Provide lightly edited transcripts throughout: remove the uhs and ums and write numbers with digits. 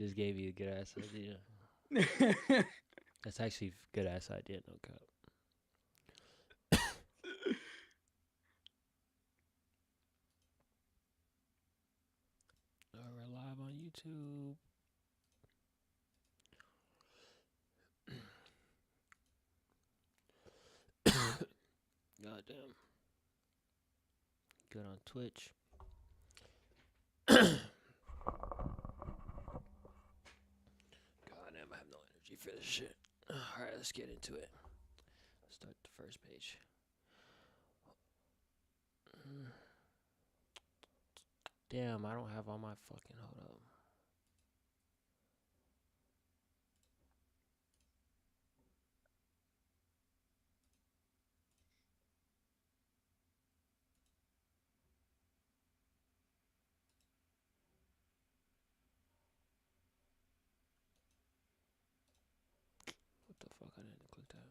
Just gave you a good ass idea. That's actually a good ass idea, no cap. We're live on YouTube. Goddamn. Good on Twitch. Goddamn, I have no energy for this shit. Alright, let's get into it. Start the first page. Damn, I don't have all my fucking. Hold up. What the fuck? I didn't click that.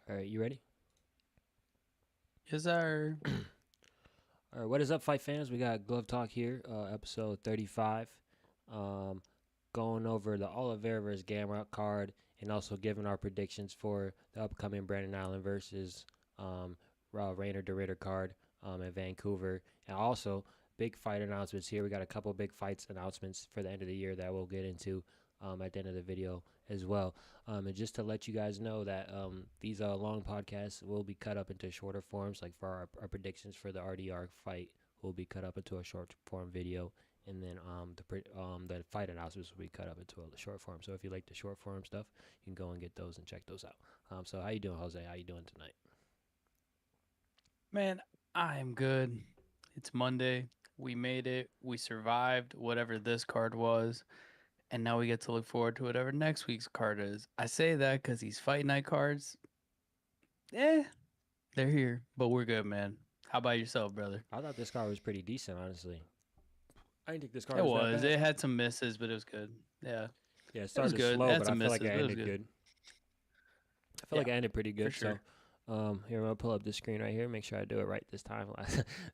Alright, you ready? Yes, sir. All right, what is up, fight fans? We got Glove Talk here, episode 35. Going over the Oliveira vs. Gamrot card and also giving our predictions for the upcoming Brandon Allen versus Rainer de Ritter card in Vancouver. And also, big fight announcements here. We got a couple big fights announcements for the end of the year that we'll get into at the end of the video as well. And just to let you guys know that these long podcasts will be cut up into shorter forms, like for our predictions for the RDR fight will be cut up into a short form video, and then the fight announcements will be cut up into a short form. So if you like the short form stuff, you can go and get those and check those out. So how you doing, Jose? How you doing tonight? Man, I am good. It's Monday. We made it. We survived whatever this card was. And now we get to look forward to whatever next week's card is. I say that because these fight night cards, they're here. But we're good, man. How about yourself, brother? I thought this card was pretty decent, honestly. I didn't think this card It was that was. bad. It had some misses, but it was good. Yeah. Yeah, it It was started good. It slow, had but I some feel like misses, it but it was ended good. good. I feel Yeah, like it ended pretty for good. sure. So, here I'm gonna pull up the screen right here. Make sure I do it right this time.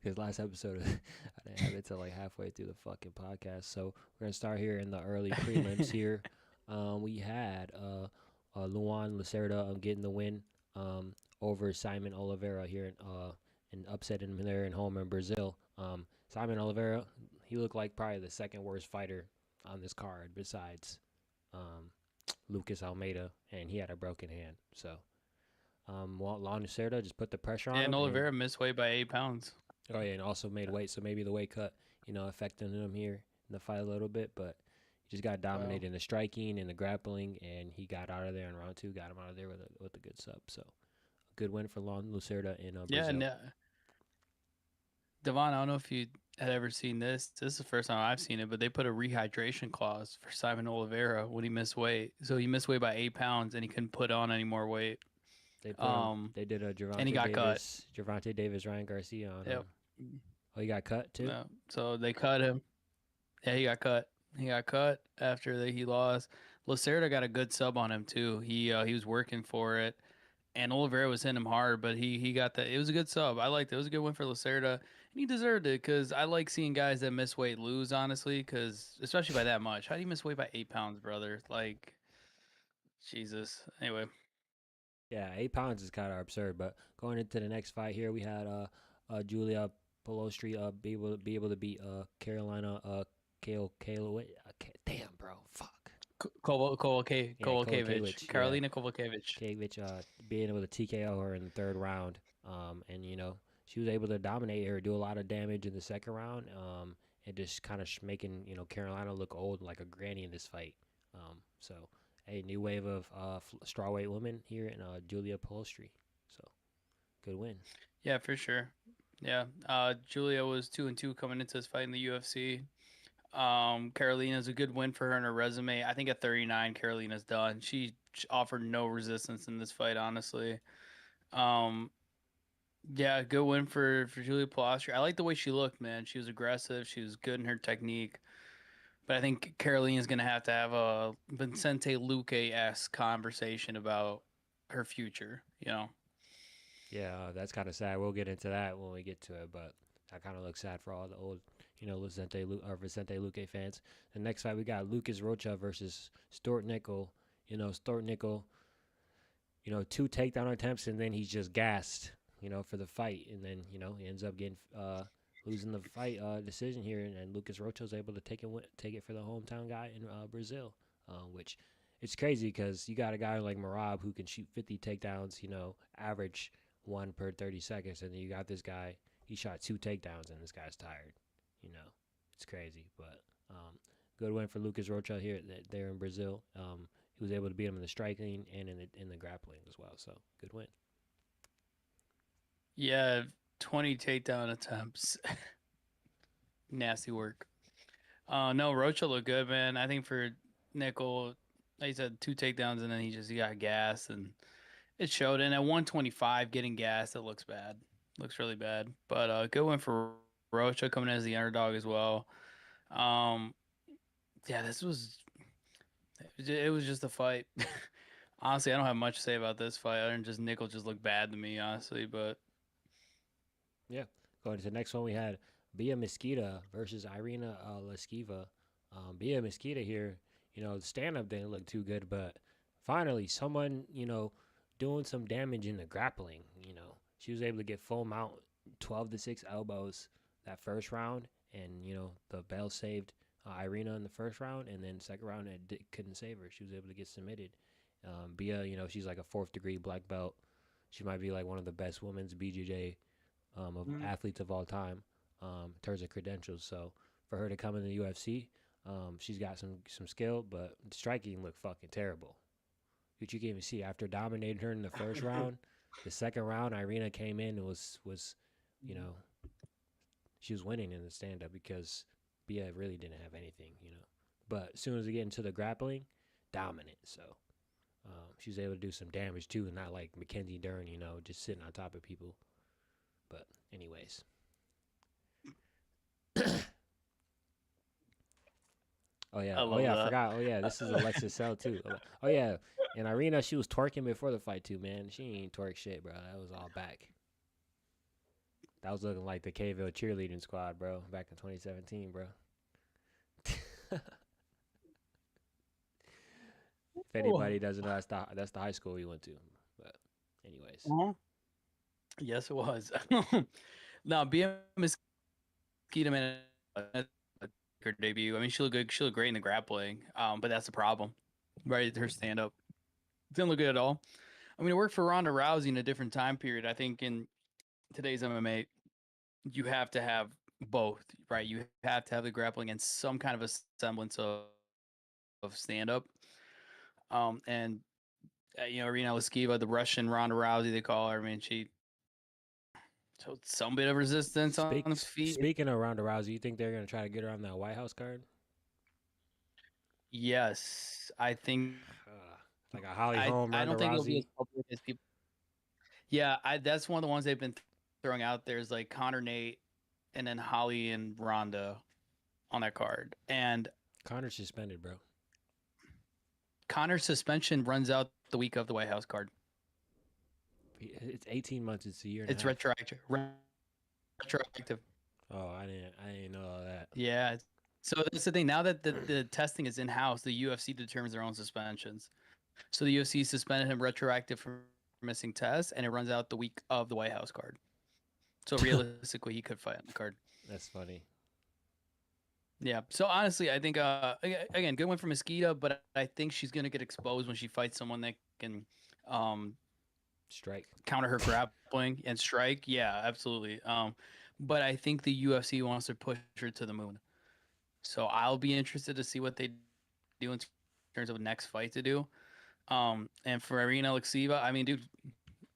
Because last episode I didn't have it till like halfway through the fucking podcast. So we're gonna start here in the early prelims. Here, we had Luan Lacerda getting the win over Simon Oliveira here in upsetting him there in home in Brazil. Simon Oliveira, he looked like probably the second worst fighter on this card besides um, Lucas Almeida, and he had a broken hand. So, Lon Lucerda just put the pressure on And him, and Oliveira missed weight by 8 pounds. oh yeah, and also made weight. So maybe the weight cut, affecting him here in the fight a little bit, but he just got Wow. dominated in the striking and the grappling, and he got out of there in round two. Got him out of there with a good sub. So, a good win for Lon Lucerda in Yeah, and Brazil. Devon, I don't know if you had ever seen this. This is the first time I've seen it, but they put a rehydration clause for Simon Oliveira when he missed weight. So he missed weight by 8 pounds and he couldn't put on any more weight. They put him. Um, They did a and he got cut. Gervonta Davis, Ryan Garcia on Yep. him. Oh, he got cut too. No. So they cut him. Yeah, he got cut. He got cut after he lost. Lacerda got a good sub on him too. He was working for it. And Oliveira was hitting him hard, but he got that. It was a good sub. I liked it. It was a good win for Lacerda, and he deserved it because I like seeing guys that miss weight lose, honestly, because especially by that much. How do you miss weight by 8 pounds, brother? Like, Jesus. Anyway, Yeah, 8 pounds is kind of absurd. But going into the next fight here, we had Julia Pelostri be able to beat Carolina damn, bro, fuck. Yeah, Kovalevich, Yeah, Karolina Kovalevich. Kovacevic being able to TKO her in the third round. And she was able to dominate her, do a lot of damage in the second round. And just kind of making Carolina look old like a granny in this fight. So a new wave of strawweight women here in Julia Pelostri. So good win. Yeah, for sure. Yeah, Julia was 2-2 coming into this fight in the UFC. Carolina's a good win for her in her resume. I think at 39, Carolina's done. She offered no resistance in this fight, honestly. Um, yeah, good win for Julia Pilastri. I like the way she looked, man. She was aggressive. She was good in her technique. But I think Carolina's gonna have a Vincente Luque-esque conversation about her future. You know. Yeah, that's kind of sad. We'll get into that when we get to it, but I kind of look sad for all the old, Vicente Luque fans. The next fight we got Lucas Rocha versus Stuart Nickel. Stuart Nickel, two takedown attempts and then he's just gassed, for the fight, and then he ends up getting losing the fight decision here, and Lucas Rocha was able to take it for the hometown guy in Brazil, which it's crazy because you got a guy like Marab who can shoot 50 takedowns, average one per 30 seconds, and then you got this guy. He shot two takedowns, and this guy's tired. It's crazy, but good win for Lucas Rocha here there in Brazil. He was able to beat him in the striking and in the grappling as well. So good win. Yeah, 20 takedown attempts. Nasty work. No, Rocha looked good, man. I think for Nickel, like you said, two takedowns and then he got gas and it showed. And at 125, getting gas, it looks bad. Looks really bad. But good win for Rocha coming in as the underdog as well. Yeah, it was just a fight. Honestly, I don't have much to say about this fight. Other than just Nickel just looked bad to me, honestly. But Yeah. Going to the next one, we had Bia Mesquita versus Irina Leskiva. Bia Mesquita here, the stand up didn't look too good, but finally, someone, doing some damage in the grappling. She was able to get full mount 12-6 elbows that first round, and, the bell saved Irina in the first round, and then second round, it couldn't save her. She was able to get submitted. Bia, she's like a fourth degree black belt. She might be like one of the best women's BJJ of athletes of all time in terms of credentials. So for her to come in the UFC, she's got some skill, but striking looked fucking terrible. Which you can even see after dominating her in the first round, the second round, Irina came in and was you know, she was winning in the stand up because Bia really didn't have anything. But as soon as we get into the grappling, dominant. So she was able to do some damage too, and not like Mackenzie Dern, just sitting on top of people. But anyways. Oh yeah, I love I that. forgot. Oh yeah, this is Alexis Cell too. Oh yeah, and Irina, she was twerking before the fight too, man. She ain't twerk shit, bro. That was all back. That was looking like the Kville cheerleading squad, bro, back in 2017, bro. If anybody doesn't know, that's the high school we went to. But anyways, Yes, it was. Now, BM Mosquito, man, her debut. I mean, she looked good. She looked great in the grappling. But that's the problem, right? Her stand up didn't look good at all. I mean, it worked for Ronda Rousey in a different time period. I think in today's MMA, you have to have both, right? You have to have the grappling and some kind of a semblance of stand up. And Irina Leskiva, the Russian Ronda Rousey, they call her. I mean, she showed some bit of resistance on the feet. Speaking of Ronda Rousey, you think they're gonna try to get her on that White House card? Yes, I think like a Holly Holm, Ronda I don't think it'll be as Rousey. public as people. Yeah, that's one of the ones they've been throwing out there is like Connor Nate and then Holly and Ronda on that card. And Connor's suspended, bro. Connor's suspension runs out the week of the White House card. It's 18 months. It's a year. It's retroactive. Retroactive. Oh, I didn't know all that. Yeah. So that's the thing. Now that the testing is in house, the UFC determines their own suspensions. So the UFC suspended him retroactive for missing tests, and it runs out the week of the White House card. So realistically, he could fight on the card. That's funny. Yeah. So honestly, I think again, good one for Mosquito, but I think she's gonna get exposed when she fights someone that can strike, counter her grappling and strike. Yeah, absolutely. But I think the UFC wants to push her to the moon. So I'll be interested to see what they do in terms of next fight to do. And for Irina Alexieva, I mean, dude,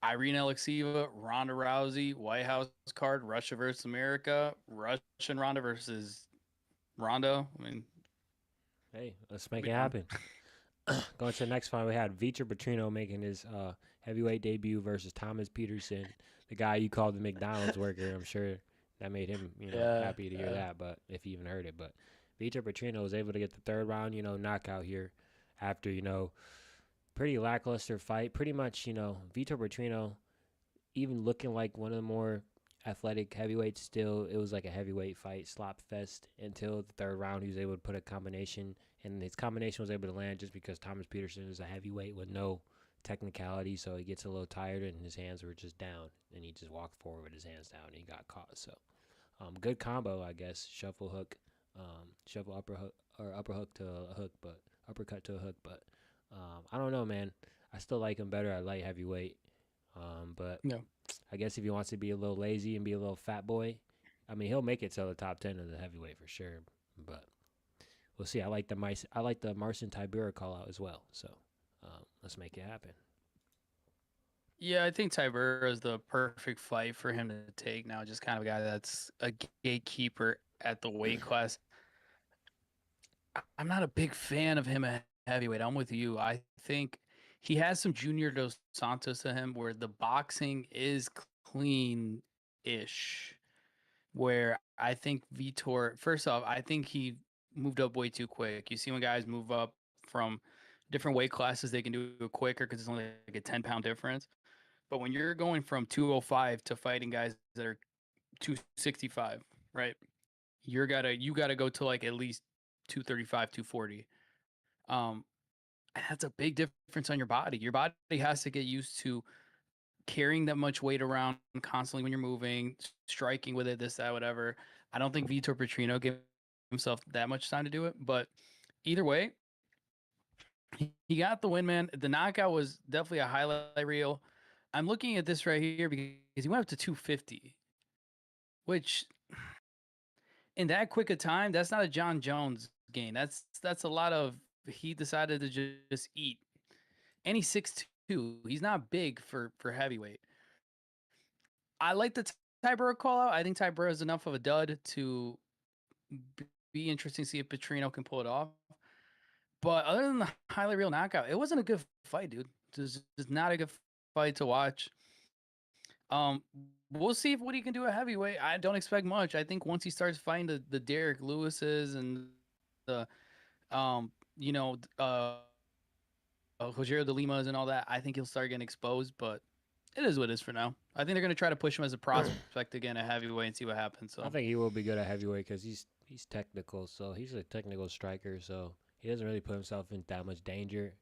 Irina Alexieva, Ronda Rousey, White House card, Russia versus America, Russian Ronda versus Ronda. I mean, hey, let's make it happen. Going to the next fight, we had Vitor Petrino making his heavyweight debut versus Thomas Peterson, the guy you called the McDonald's worker. I'm sure that made him, happy to hear that. But if he even heard it, but Vitor Petrino was able to get the third round, knockout here after, pretty lackluster fight. Pretty much, Vitor Petrino, even looking like one of the more athletic heavyweights, still it was like a heavyweight fight, slop fest until the third round. He was able to put a combination, and his combination was able to land just because Thomas Peterson is a heavyweight with no technicality, so he gets a little tired and his hands were just down, and he just walked forward with his hands down and he got caught. So good combo, I guess. Shuffle hook, shuffle upper hook or upper hook to a hook, but uppercut to a hook. But I don't know, man. I still like him better at light heavyweight. But No. I guess if he wants to be a little lazy and be a little fat boy, I mean, he'll make it to the top 10 of the heavyweight for sure. But we'll see. I like the Marcin Tybura call out as well. So let's make it happen. Yeah, I think Tybura is the perfect fight for him to take now. Just kind of a guy that's a gatekeeper at the weight class. I'm not a big fan of him at heavyweight. I'm with you. I think he has some Junior Dos Santos to him where the boxing is clean-ish. Where I think Vitor, first off, I think he moved up way too quick. You see when guys move up from different weight classes, they can do it quicker because it's only like a 10-pound difference. But when you're going from 205 to fighting guys that are 265, right? You gotta go to like at least 235, 240. And that's a big difference on your body. Your body has to get used to carrying that much weight around constantly when you're moving, striking with it, this, that, whatever. I don't think Vitor Petrino gave himself that much time to do it, but either way, he got the win, man. The knockout was definitely a highlight reel. I'm looking at this right here because he went up to 250, which in that quick a time, that's not a John Jones gain. That's a lot of he decided to just eat. And he's 6'2". He's not big for heavyweight. I like the Tybura call out. I think Tybura is enough of a dud to be interesting to see if Petrino can pull it off. But other than the highlight reel knockout, it wasn't a good fight, dude. It was just not a good fight to watch. We'll see what he can do at heavyweight. I don't expect much. I think once he starts fighting the Derek Lewises and the Rogerio de Limas and all that, I think he'll start getting exposed. But it is what it is for now. I think they're gonna try to push him as a prospect again at heavyweight and see what happens. So I think he will be good at heavyweight because he's technical. So he's a technical striker. So he doesn't really put himself in that much danger.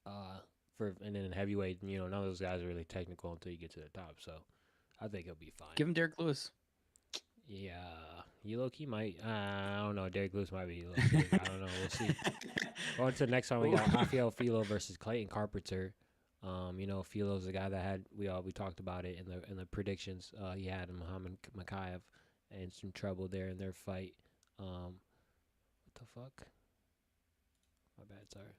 And then in heavyweight, none of those guys are really technical until you get to the top. So I think he'll be fine. Give him Derek Lewis. Yeah, he low key might. I don't know. Derek Lewis might be. I don't know. We'll see. Going to the next one, we got Rafael Filo versus Clayton Carpenter. Filo's the guy that we talked about it in the predictions. He had Muhammad Makayev and some trouble there in their fight. What the fuck? My bad. Sorry.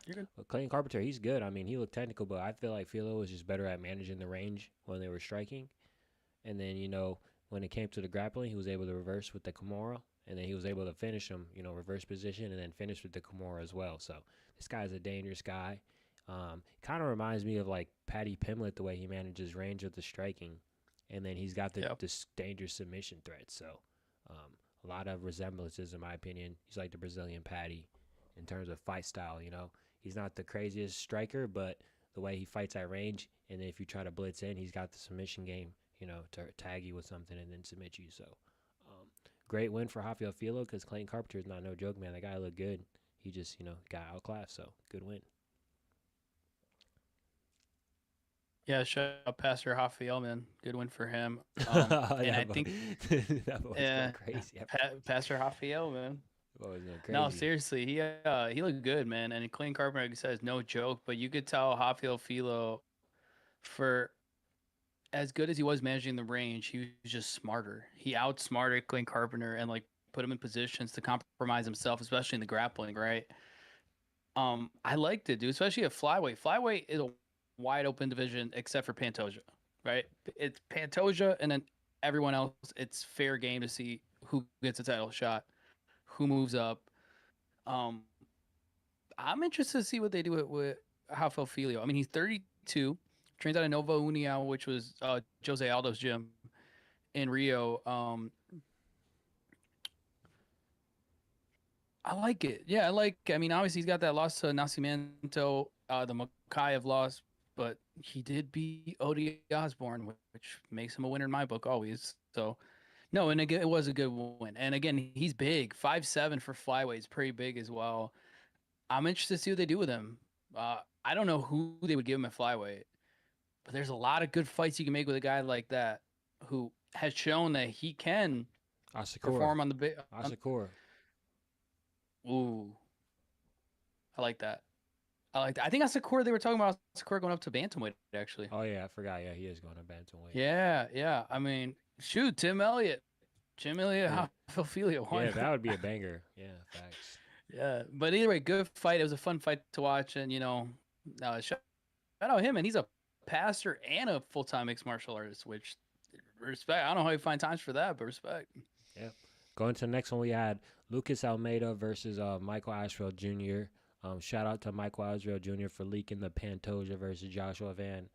You're good. But Clayton Carpenter, he's good. I mean, he looked technical, but I feel like Filo was just better at managing the range when they were striking. And then, when it came to the grappling, he was able to reverse with the Kimura. And then he was able to finish him, reverse position and then finish with the Kimura as well. So this guy's a dangerous guy. Kind of reminds me of like Paddy Pimblett, the way he manages range with the striking. And then he's got this dangerous submission threat. So a lot of resemblances, in my opinion. He's like the Brazilian Paddy in terms of fight style. He's not the craziest striker, but the way he fights at range, and then if you try to blitz in, he's got the submission game, to tag you with something and then submit you. So great win for Rafael Filo because Clayton Carpenter is not no joke, man. That guy looked good. He just, got outclassed, so good win. Yeah, shout out Pastor Rafael, man. Good win for him. I think that boy's going crazy. Pastor Rafael, man. No, seriously, he looked good, man. And Clayton Carpenter, like I said, is no joke. But you could tell Rafael Filo, for as good as he was managing the range, he was just smarter. He outsmarted Clayton Carpenter and put him in positions to compromise himself, especially in the grappling. Right. I liked it, dude. Especially at flyweight. Flyweight is a wide open division except for Pantoja. Right. It's Pantoja, and then everyone else. It's fair game to see who gets a title shot. Who moves up? I'm interested to see what they do with Rafael Filo. I mean, he's 32, trains out of Nova União, which was Jose Aldo's gym in Rio. I like it. Yeah, I like. I mean, obviously he's got that loss to Nascimento, the Makayev loss, but he did beat Odie Osborne, which makes him a winner in my book always. So no, and again, it was a good win. And again, he's big, 5'7" for flyweight is pretty big as well. I'm interested to see what they do with him. I don't know who they would give him at flyweight, but there's a lot of good fights you can make with a guy like that who has shown that he can Asakura. perform on the big. Asakura. Ooh, I like that. I like that. I think that's Sakura they were talking about. Sakura going up to bantamweight actually. Oh yeah, I forgot. Yeah, he is going to bantamweight. Yeah, yeah. I mean, shoot, Tim Elliott, Yeah, Ophelia. Why yeah, that not? would be a banger. Yeah, facts. Yeah, but either way, good fight. It was a fun fight to watch, and shout out him, and he's a pastor and a full-time mixed martial artist, which respect. I don't know how you find times for that, but respect. Yeah. Going to the next one, we had Lucas Almeida versus Michael Ashfield Jr. Shout out to Michael Ashfield Jr. for leaking the Pantoja versus Joshua Van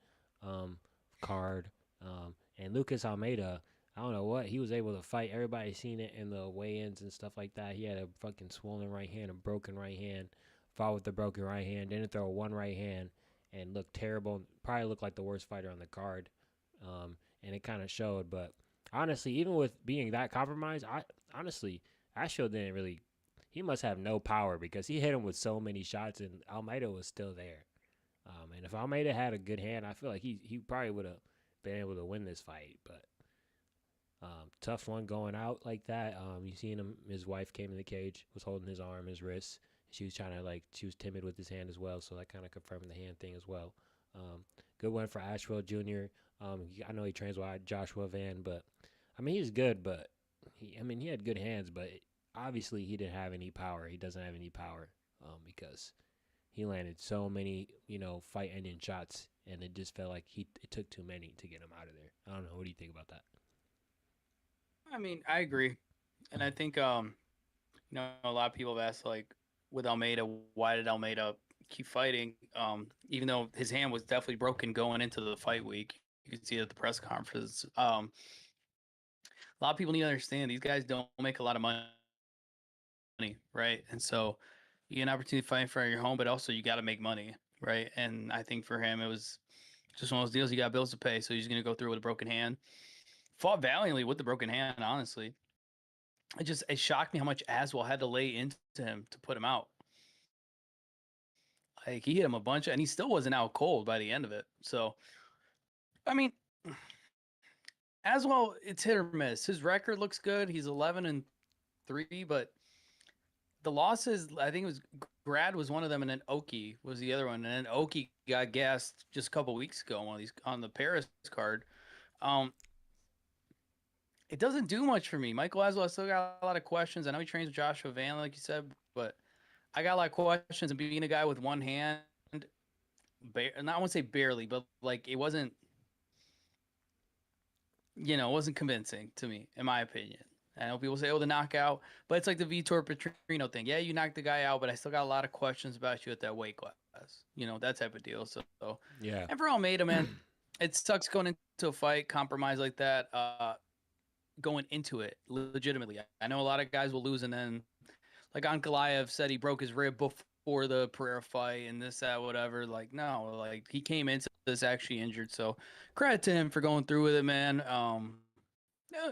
um, card. And Lucas Almeida, I don't know what he was able to fight. Everybody seen it in the weigh-ins and stuff like that. He had a fucking swollen right hand, a broken right hand. Fought with the broken right hand, didn't throw one right hand, and looked terrible. Probably looked like the worst fighter on the card. And it kind of showed, but honestly, even with being that compromised, honestly, Ashfield didn't really. He must have no power because he hit him with so many shots, and Almeida was still there. And if Almeida had a good hand, I feel like he probably would have been able to win this fight. But tough one going out like that. You seen him. His wife came in the cage, was holding his arm, his wrist. She was trying to she was timid with his hand as well, so that kind of confirmed the hand thing as well. Um, Good one for Ashfield Jr. I know he trains with Joshua Van, but I mean he's good, but he had good hands, but obviously he didn't have any power. He doesn't have any power because he landed so many fight-ending shots, and it just felt like it took too many to get him out of there. I don't know. What do you think about that? I mean, I agree, and I think a lot of people have asked like with Almeida, why did Almeida keep fighting? Even though his hand was definitely broken going into the fight week, you could see it at the press conference. A lot of people need to understand these guys don't make a lot of money, right? And so you get an opportunity to fight in front of your home, but also you got to make money, right? And I think for him, it was just one of those deals. You got bills to pay, so he's going to go through with a broken hand. Fought valiantly with the broken hand, honestly. It shocked me how much Aswell had to lay into him to put him out. Like he hit him a bunch, and he still wasn't out cold by the end of it. So, I mean, Aswell, it's hit or miss. His record looks good. He's 11-3, but the losses, I think it was Grad was one of them, and then Oki was the other one, and then Oki got gassed just a couple weeks ago on the Paris card. It doesn't do much for me. Michael Aswell, I still got a lot of questions. I know he trains with Joshua Van, like you said, but I got a lot of questions. And being a guy with one hand, and I won't say barely, but like it wasn't convincing to me, in my opinion. I know people say, oh, the knockout, but it's like the Vitor Petrino thing. Yeah, you knocked the guy out, but I still got a lot of questions about you at that weight class. That type of deal. So Yeah. and for Almeida, man, it sucks going into a fight, compromise like that, going into it legitimately. I know a lot of guys will lose, and then like Ankalaev said he broke his rib before the Pereira fight and this, that, whatever. Like, no, like he came into this actually injured. So credit to him for going through with it, man.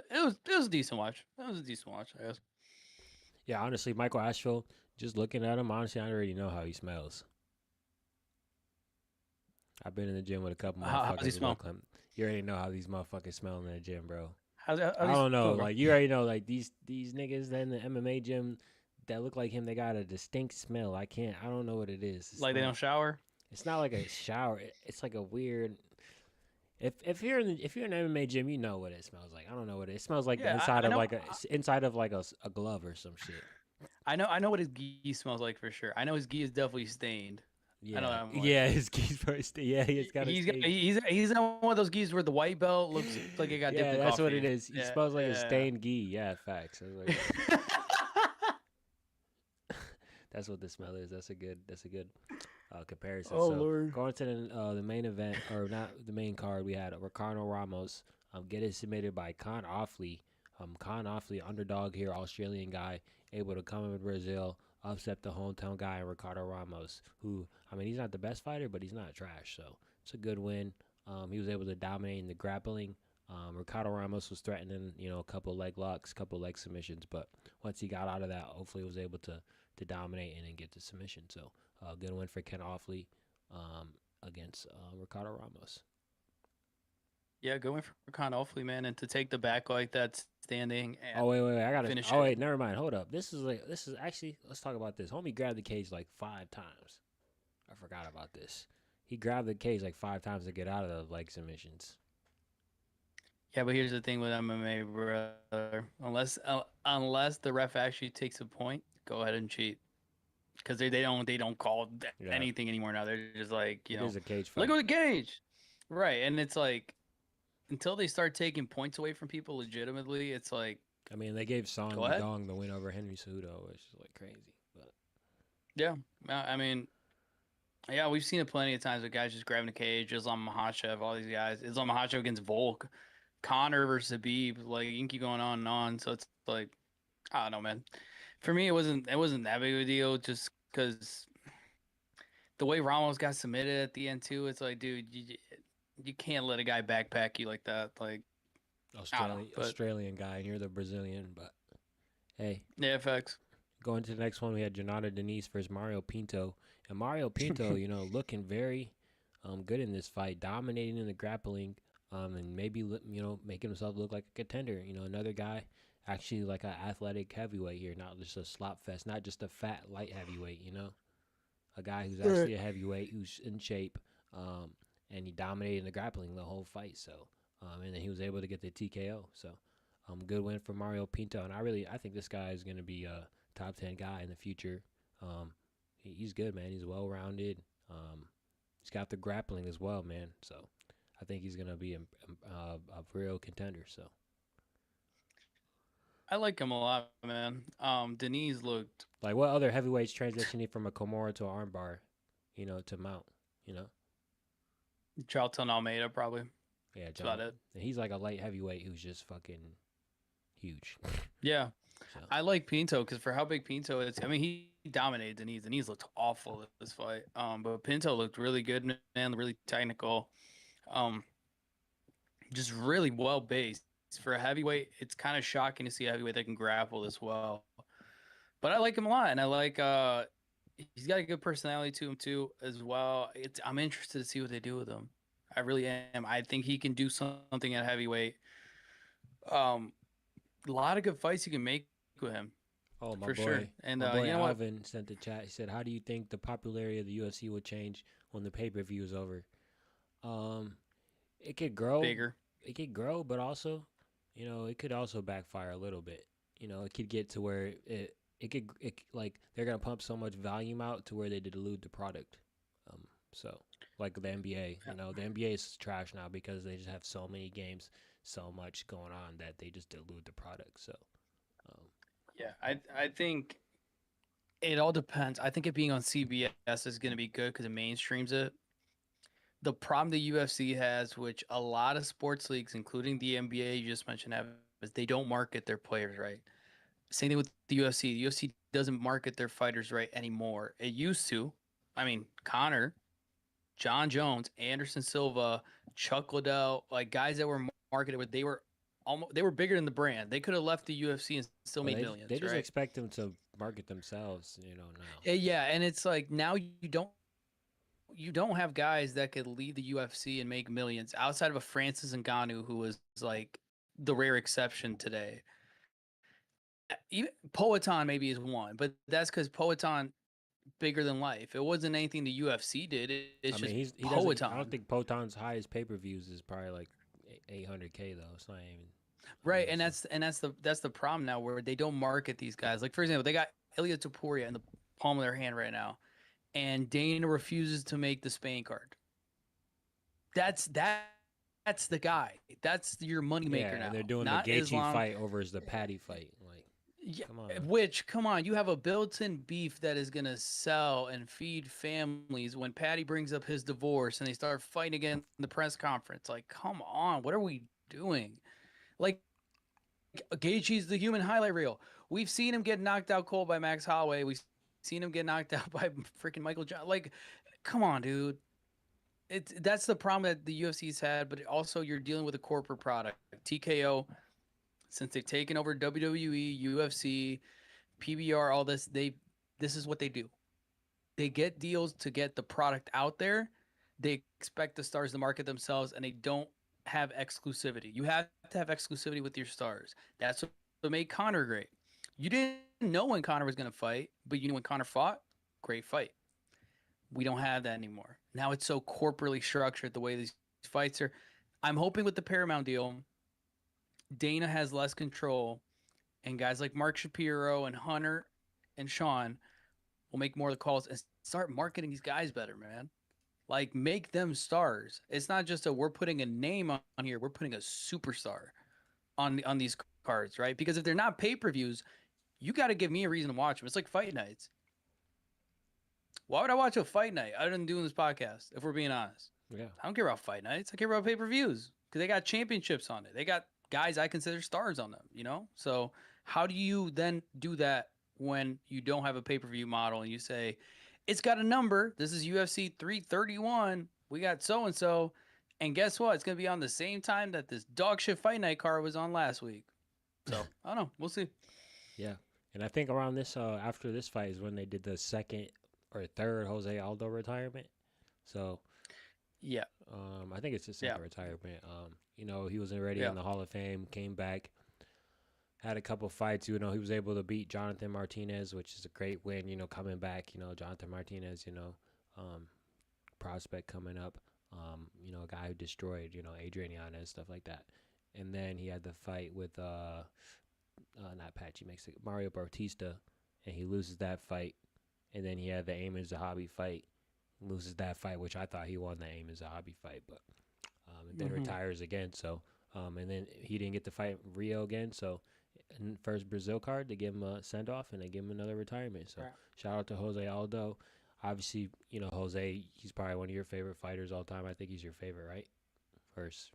It was a decent watch. That was a decent watch, I guess. Yeah, honestly, Michael Ashfield, just looking at him, honestly, I already know how he smells. I've been in the gym with a couple How's he motherfuckers. smell? You already know how these motherfuckers smell in the gym, bro. How's I he don't know. smell, bro? Like you already know, like these niggas in the MMA gym that look like him, they got a distinct smell. I don't know what it is. Like they don't shower? It's not like a shower. It's like a weird. If you're in an MMA gym, you know what it smells like. I don't know what it smells like. The Yeah, inside I of know. a glove or some shit. I know what his gi smells like for sure. I know his gi is definitely stained. I know Yeah, that much. yeah. His keys first. Yeah, he's got. He's on one of those gis where the white belt looks like it got dipped Yeah, in that's coffee. what it is. He Yeah, smells like a yeah. stained gi. Yeah, facts. That's what the smell is. That's a good comparison. Oh, So Lord. going to the main event, or not the main card, we had Ricardo Ramos getting submitted by Con Offley. Con Offley, underdog here, Australian guy, able to come in with Brazil, upset the hometown guy Ricardo Ramos, who I mean he's not the best fighter, but he's not trash. So it's a good win. He was able to dominate in the grappling. Ricardo Ramos was threatening, a couple leg locks, couple leg submissions, but once he got out of that, hopefully he was able to dominate and then get the submission. So good win for Ken Offley against Ricardo Ramos. Yeah, going for Khan Offley, man, and to take the back like that, standing and Oh wait, I gotta. finish Oh it. wait, never mind. Hold up. This is actually. Let's talk about this. Homie grabbed the cage like 5 times. I forgot about this. He grabbed the cage like 5 times to get out of the leg submissions. Yeah, but here's the thing with MMA, brother. Unless the ref actually takes a point, go ahead and cheat. Because they don't call Yeah, anything anymore now. They're just like, it is a cage fight. look at the cage. Right. And it's like until they start taking points away from people legitimately, it's like, I mean, they gave Song go ahead. Yudong the win over Henry Cejudo, which is like crazy. But Yeah. I mean, yeah, we've seen it plenty of times with guys just grabbing the cage, Islam Makhachev, all these guys. Islam Makhachev against Volk, Connor versus Habib, like you can keep going on and on. So it's like, I don't know, man. For me, it wasn't that big of a deal, just because the way Ramos got submitted at the end too. It's like, dude, you can't let a guy backpack you like that. Like, Australian guy, and you're the Brazilian. But hey, yeah, facts. going to the next one, we had Jonata Denise versus Mario Pinto, and Mario Pinto, looking very good in this fight, dominating in the grappling, and maybe making himself look like a contender. Another guy, actually like an athletic heavyweight here, not just a slop fest, not just a fat light heavyweight. A guy who's actually a heavyweight, who's in shape, and he dominated in the grappling the whole fight. So, and then he was able to get the TKO. So, good win for Mario Pinto, and I think this guy is going to be a top 10 guy in the future. He's good, man. He's well rounded. He's got the grappling as well, man. So, I think he's going to be a real contender. So. I like him a lot, man. Denise looked Like, what other heavyweights transitioning from a Kimura to an armbar, to mount, Charlton Almeida probably. Yeah, That's about it. And he's like a light heavyweight who's just fucking huge. Yeah. So, I like Pinto because for how big Pinto is, I mean, he dominated Denise. Denise looked awful at this fight. But Pinto looked really good, man, really technical. Just really well based. For a heavyweight, it's kind of shocking to see a heavyweight that can grapple this well. But I like him a lot, and I like he's got a good personality to him too as well. I'm interested to see what they do with him. I really am. I think he can do something at heavyweight. A lot of good fights you can make with him. oh, my for boy. sure. And my boy you know what? Alvin sent the chat. He said, "How do you think the popularity of the UFC will change when the pay-per-view is over?" It could grow. Bigger. It could grow, but also, it could also backfire a little bit. It could get to where it could like they're gonna pump so much volume out to where they dilute the product. So like the NBA, the NBA is trash now because they just have so many games, so much going on that they just dilute the product. So Yeah, I think it all depends. I think it being on CBS is going to be good because it mainstreams it. The problem the UFC has, which a lot of sports leagues, including the NBA you just mentioned, have, is they don't market their players right. Same thing with the UFC. The UFC doesn't market their fighters right anymore. It used to. I mean, Connor, John Jones, Anderson Silva, Chuck Liddell, like guys that were marketed, but they were bigger than the brand. They could have left the UFC and still made millions. They just right? expect them to market themselves, now. Yeah, and it's like now you don't have guys that could leave the UFC and make millions outside of a Francis Ngannou, who was like the rare exception today. Even Poatan maybe is one, but that's because Poatan bigger than life. It wasn't anything the UFC did. It's just he Poatan. I don't think Potan's highest pay-per-views is probably like 800K though. It's not even right, and that's the problem now where they don't market these guys. Like for example, they got Ilya Topuria in the palm of their hand right now, and Dana refuses to make the Spain card. That's the guy. That's your moneymaker now. And they're doing not the Gaethje Islam. fight over the Patty fight. Like, Yeah, come on. you have a built-in beef that is gonna sell and feed families when Patty brings up his divorce and they start fighting again in the press conference. Like, come on, what are we doing? Like, Gaethje's the human highlight reel. We've seen him get knocked out cold by Max Holloway. We've seen him get knocked out by freaking Michael Johnson. Like, come on, dude. That's the problem that the UFC's had, but also you're dealing with a corporate product. TKO, since they've taken over WWE, UFC, PBR, all this is what they do. They get deals to get the product out there. They expect the stars to market themselves, and they don't have exclusivity. You have to have exclusivity with your stars. That's what made Conor great. You didn't know when Conor was going to fight, but you knew when Conor fought, great fight. We don't have that anymore. Now it's so corporately structured the way these fights are. I'm hoping with the Paramount deal, Dana has less control, and guys like Mark Shapiro and Hunter and Sean will make more of the calls and start marketing these guys better, man. Like, make them stars. It's not just we're putting a name on here. We're putting a superstar on these cards, right? Because if they're not pay-per-views, you got to give me a reason to watch them. It's like fight nights. Why would I watch a fight night other than doing this podcast, if we're being honest? Yeah. I don't care about fight nights. I care about pay-per-views because they got championships on it. They got guys I consider stars on them, you know? So how do you then do that when you don't have a pay-per-view model and you say, it's got a number. This is UFC 331. We got so-and-so. And guess what? It's going to be on the same time that this dog shit fight night card was on last week. So, I don't know. We'll see. Yeah. And I think around this, after this fight is when they did the second or third Jose Aldo retirement. So, yeah. I think it's his second retirement. You know, he was already in the Hall of Fame, came back, had a couple fights. You know, he was able to beat Jonathan Martinez, which is a great win, you know, coming back. You know, Jonathan Martinez, you know, prospect coming up. You know, a guy who destroyed, you know, Adrian Yanez, stuff like that. And then he had the fight with, not Patchy Mexican, Mario Bautista, and he loses that fight. And then he had the Aim is a Hobby fight, loses that fight, which I thought he won the Aim is a Hobby fight, but and then retires again. So, and then he didn't get to fight Rio again. So, first Brazil card, they give him a send off and they give him another retirement. So, shout out to Jose Aldo. Obviously, you know, Jose, he's probably one of your favorite fighters all time. I think he's your favorite, right? First,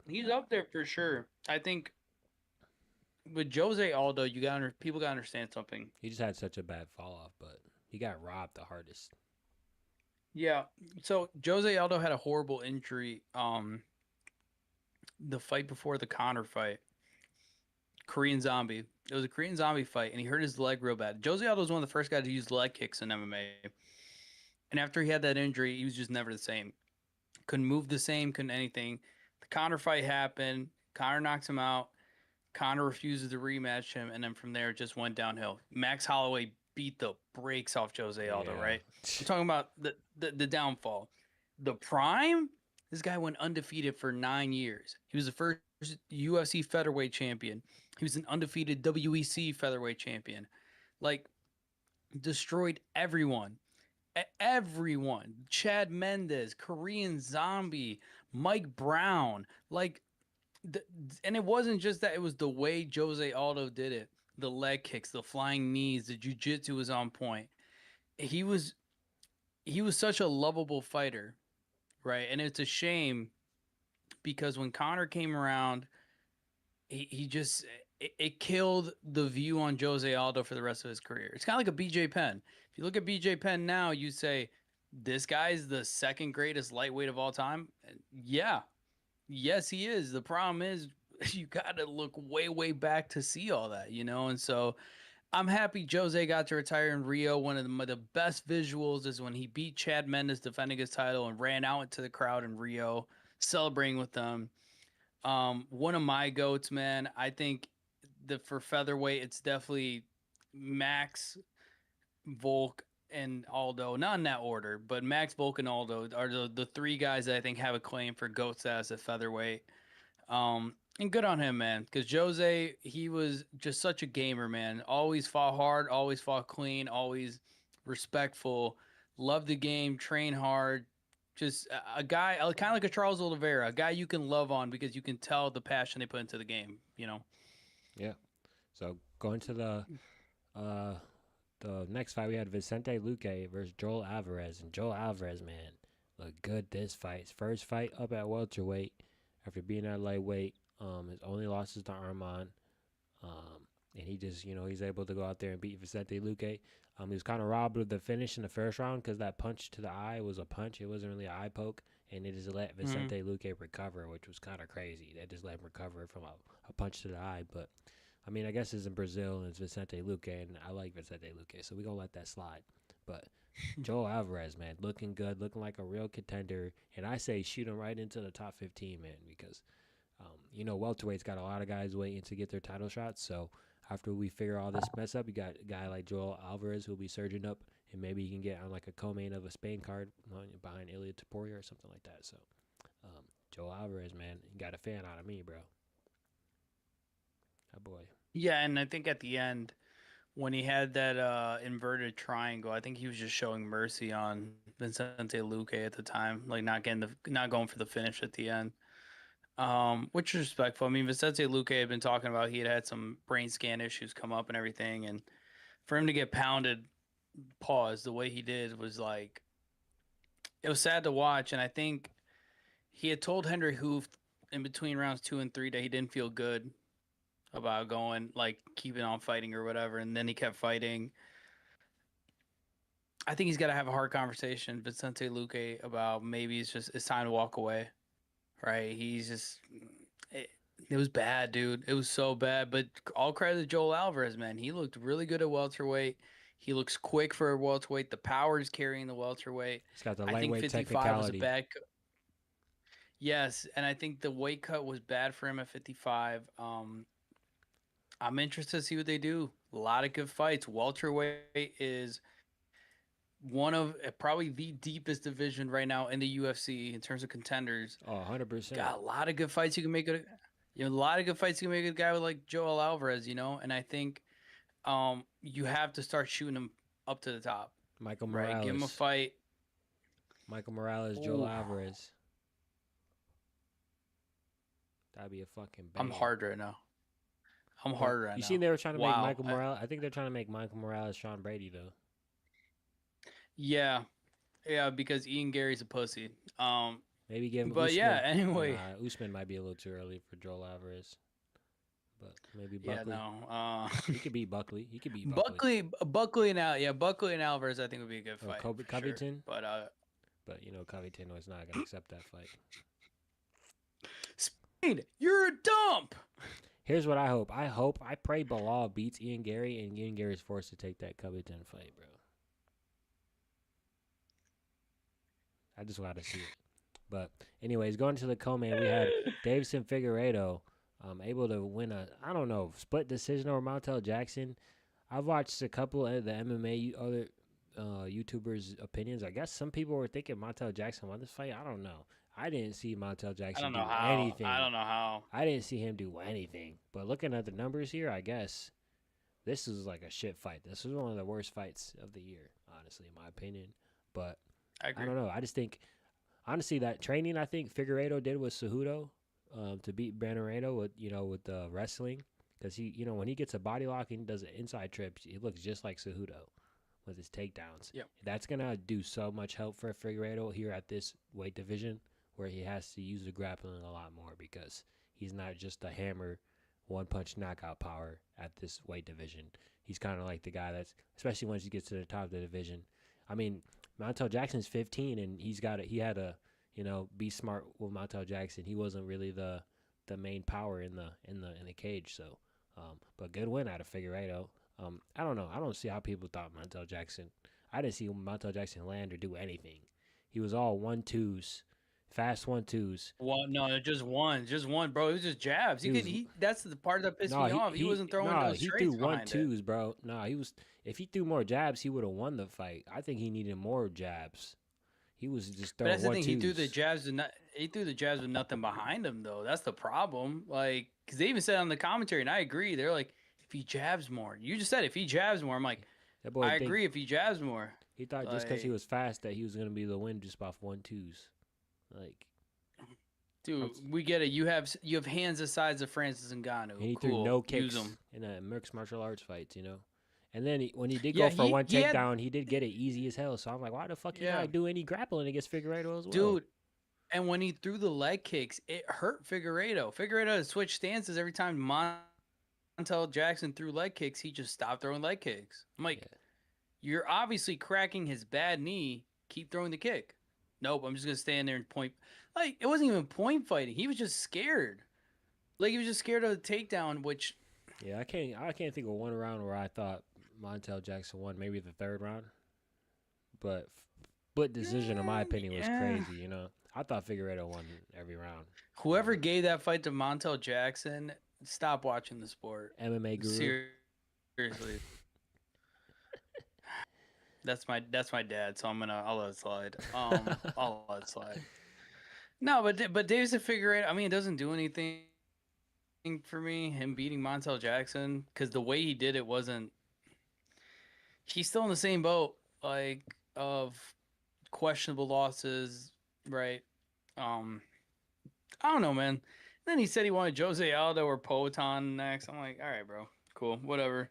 he's up there for sure. I think with Jose Aldo, people gotta understand something. He just had such a bad fall off, but he got robbed the hardest. Yeah. So Jose Aldo had a horrible injury. The fight before the Conor fight, Korean Zombie. It was a Korean Zombie fight, and he hurt his leg real bad. Jose Aldo was one of the first guys to use leg kicks in MMA. And after he had that injury, he was just never the same. Couldn't move the same, couldn't anything. The Conor fight happened. Conor knocks him out. Conor refuses to rematch him, and then from there it just went downhill. Max Holloway beat the brakes off Jose Aldo, right? I'm talking about the downfall. The prime, this guy went undefeated for 9 years. He was the first UFC featherweight champion. He was an undefeated WEC featherweight champion. Like, destroyed everyone. Everyone. Chad Mendes, Korean Zombie, Mike Brown. Like, and it wasn't just that, it was the way Jose Aldo did it. The leg kicks, the flying knees, the jiu-jitsu was on point. He was such a lovable fighter, right? And it's a shame because when Conor came around, he just it killed the view on Jose Aldo for the rest of his career. It's kind of like a BJ Penn. If you look at BJ Penn now, you say this guy's the second greatest lightweight of all time. Yeah. Yes, he is. The problem is you got to look way, way back to see all that, you know? And so I'm happy Jose got to retire in Rio. One of the best visuals is when he beat Chad Mendes defending his title and ran out into the crowd in Rio, celebrating with them. One of my goats, man. I think for featherweight, it's definitely Max, Volk, and Aldo. Not in that order, but Max, Volk, and Aldo are the three guys that I think have a claim for GOAT status at featherweight. And good on him, man, because Jose, he was just such a gamer, man. Always fought hard, always fought clean, always respectful, loved the game, train hard. Just a guy, kind of like a Charles Oliveira, a guy you can love on because you can tell the passion they put into the game, you know? Yeah. So going to the next fight, we had Vicente Luque versus Joel Alvarez. And Joel Alvarez, man, looked good this fight. His first fight up at welterweight after being at lightweight. His only losses to Arman. and he just, he's able to go out there and beat Vicente Luque. He was kind of robbed of the finish in the first round because that punch to the eye was a punch. It wasn't really an eye poke, and it just let Hmm. Vicente Luque recover, which was kind of crazy. They just let him recover from a punch to the eye. But I mean, I guess it's in Brazil and it's Vicente Luque, and I like Vicente Luque, so we're gonna let that slide. But Joel Alvarez, man, looking good, looking like a real contender, and I say shoot him right into the top 15, man, because welterweight's got a lot of guys waiting to get their title shots. So after we figure all this mess up, you got a guy like Joel Alvarez who'll be surging up, and maybe he can get on like a co-main of a Spain card behind Ilya Taporia or something like that. So Joel Alvarez, man, you got a fan out of me, bro. That boy. Yeah, and I think at the end when he had that inverted triangle, I think he was just showing mercy on Vincente Luque at the time, like not going for the finish at the end. Which is respectful. I mean, Vicente Luque had been talking about he had some brain scan issues come up and everything, and for him to get pounded, pause the way he did was like it was sad to watch. And I think he had told Henry Hoof in between rounds 2 and 3 that he didn't feel good about going like keeping on fighting or whatever, and then he kept fighting. I think he's got to have a hard conversation, Vicente Luque, about maybe it's time to walk away. Right? He's just it was bad, dude. It was so bad. But all credit to Joel Alvarez, man. He looked really good at welterweight. He looks quick for a welterweight. The power is carrying the welterweight. He's got the I think lightweight 55 was a technicality. bad. Yes, and I think the weight cut was bad for him at 55. I'm interested to see what they do. A lot of good fights. Welterweight is one of probably the deepest division right now in the UFC in terms of contenders. Oh, 100%. Got a lot of good fights you can make it. A lot of good fights you can make a guy with like Joel Alvarez, and I think you have to start shooting him up to the top, Michael right? Give him a Morales. fight. Michael Morales, Joel Ooh, Alvarez. That'd be a fucking I'm banger. hard right now. I'm hard right You now. seen they were trying to make Wow. Michael Morales? I think they're trying to make Michael Morales Sean Brady though. Yeah, yeah, because Ian Gary's a pussy. Maybe give him But yeah, Usman. anyway. Nah, Usman might be a little too early for Joel Alvarez. But maybe Yeah, Buckley. no. He could beat Buckley. He could beat Buckley. Buckley and Alvarez, I think would be a good Or fight. Covington. Sure. But Covington was not gonna accept that fight. Spain, you're a dump. Here's what I hope. I pray Bilal beats Ian Gary and Ian Gary's forced to take that Covington fight, bro. I just want to see it. But anyways, going to the co-main, we had Davison Figueiredo able to win I don't know, split decision over Montel Jackson. I've watched a couple of the MMA other YouTubers' opinions. I guess some people were thinking Montel Jackson won this fight. I don't know. I didn't see Montel I Jackson don't do know how. anything. I don't know how. I didn't see him do anything. But looking at the numbers here, I guess this is like a shit fight. This was one of the worst fights of the year, honestly, in my opinion. But I agree. I don't know. I just think, honestly, that training I think Figueiredo did with Cejudo to beat Moreno with the wrestling, because he when he gets a body lock and does an inside trip, it looks just like Cejudo with his takedowns. Yep. That's gonna do so much help for Figueiredo here at this weight division, where he has to use the grappling a lot more because he's not just a hammer, one punch knockout power at this weight division. He's kind of like the guy that's, especially once he gets to the top of the division. I mean, Montel Jackson's 15 and he had a be smart with Montel Jackson. He wasn't really the main power in the cage. So, but good win out of Figueiredo. I don't know. I don't see how people thought Montel Jackson. I didn't see Montel Jackson land or do anything. He was all 1-2s, fast 1-2s. Well, no, just one, bro. It was just jabs. That's the part that pissed me off. He wasn't throwing those he straights threw behind it. 1-2s, bro. No, he was. If he threw more jabs, he would have won the fight. I think he needed more jabs. He was just throwing 1-2s. But that's the thing. He threw the jabs with nothing behind him, though. That's the problem. Like, because they even said on the commentary, and I agree. They're like, if he jabs more, you just said if he jabs more. I'm like, I agree. If he jabs more, he thought just because he was fast that he was gonna be the win just off 1-2s. Like, dude, we get it. You have hands the size of Francis Ngannou. And he cool. threw no kicks in a mixed martial arts fights, And then when he did go for one takedown, he did get it easy as hell. So I'm like, why the fuck you not do any grappling against Figueiredo as well? Dude, and when he threw the leg kicks, it hurt Figueiredo. Figueiredo switched stances every time Montel Jackson threw leg kicks, he just stopped throwing leg kicks. I'm like, Yeah. you're obviously cracking his bad knee. Keep throwing the kick. Nope, I'm just gonna stand there and point. Like it wasn't even point fighting. He was just scared. Like he was just scared of the takedown, which Yeah, I can't think of one round where I thought Montel Jackson won. Maybe the third round, but split decision, in my opinion, was yeah. crazy. I thought Figueredo won every round. Whoever gave that fight to Montel Jackson, stop watching the sport. MMA guru. Seriously. That's my dad, so I'll let it slide. I'll let it slide. No, but Davison Figueredo, I mean, it doesn't do anything for me. Him beating Montel Jackson, because the way he did it wasn't. He's still in the same boat, like of questionable losses, right? Um, I don't know, man. Then he said he wanted Jose Aldo or Poatan next. I'm like, all right, bro, cool, whatever.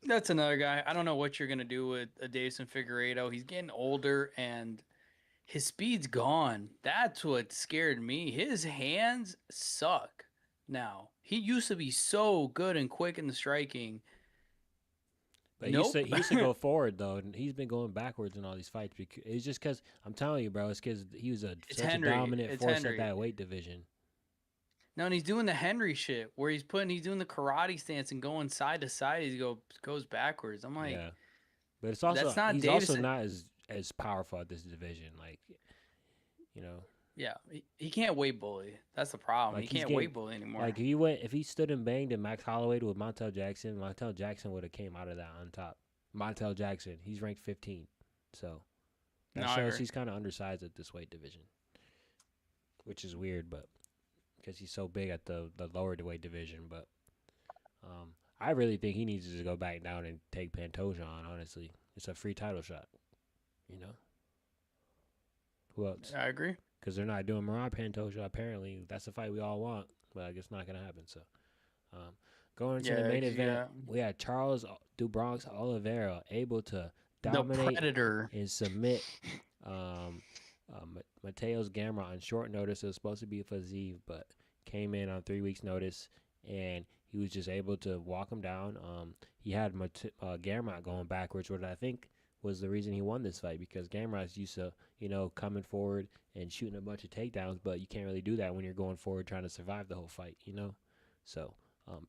That's another guy. I don't know what you're gonna do with a Davison Figueredo. He's getting older and his speed's gone. That's what scared me. His hands suck now. He used to be so good and quick in the striking. But Nope. he used to go forward though, and he's been going backwards in all these fights. It's just because I'm telling you, bro. It's because he was It's such a Henry. dominant It's force Henry. at that weight division. No, and he's doing the Henry shit where he's doing the karate stance and going side to side as he goes backwards. I'm like, Yeah, but it's also that's not he's also Davison. not as powerful at this division. Like, you know, Yeah, he can't weight bully. That's the problem. like He he's can't getting weight bully anymore. like if he stood and banged in Max Holloway with Montel Jackson would have came out of that on top. Montel Jackson, he's ranked 15, so that shows he's kind of undersized at this weight division, which is weird, but because he's so big at the lower weight division. But I really think he needs to go back down and take Pantoja on. Honestly, it's a free title shot. You know, who else? I agree. Because they're not doing Marab Pantoja. Apparently, that's the fight we all want, but I guess not gonna happen. So, going to the main event, we had Charles do Bronx Oliveira able to dominate the Predator and submit Mateos Gamrot on short notice. It was supposed to be Fiziev, but came in on 3 weeks' notice, and he was just able to walk him down. He had Gamrot going backwards, which I think was the reason he won this fight, because Gamrot's used to, coming forward and shooting a bunch of takedowns, but you can't really do that when you're going forward trying to survive the whole fight, So,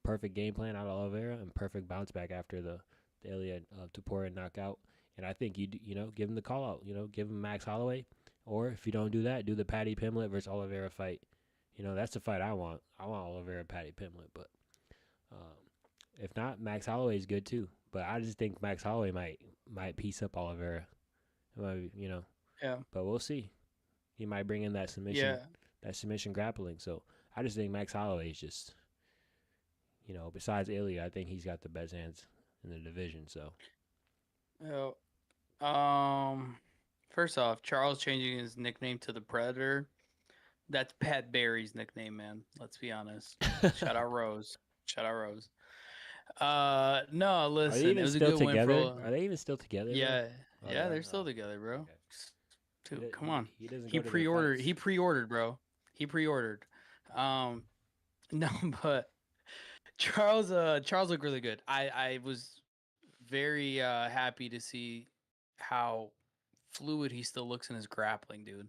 perfect game plan out of Oliveira and perfect bounce back after the Ilia Topuria knockout. And I think give him the call out, give him Max Holloway, or if you don't do that, do the Paddy Pimblett versus Oliveira fight. That's the fight I want. I want Oliveira Paddy Pimblett, but if not, Max Holloway is good too. But I just think Max Holloway might piece up Oliveira. Yeah. But we'll see. He might bring in that submission grappling. So I just think Max Holloway is just, besides Ilia, I think he's got the best hands in the division. So. First off, Charles changing his nickname to the Predator. That's Pat Barry's nickname, man. Let's be honest. Shout out Rose. No, listen, it was a good win for. Are they even still together? Yeah, they're still together, bro. Okay. Dude, come on. He pre-ordered. He pre-ordered, bro. He pre-ordered. No, but Charles looked really good. I was very happy to see how fluid he still looks in his grappling, dude.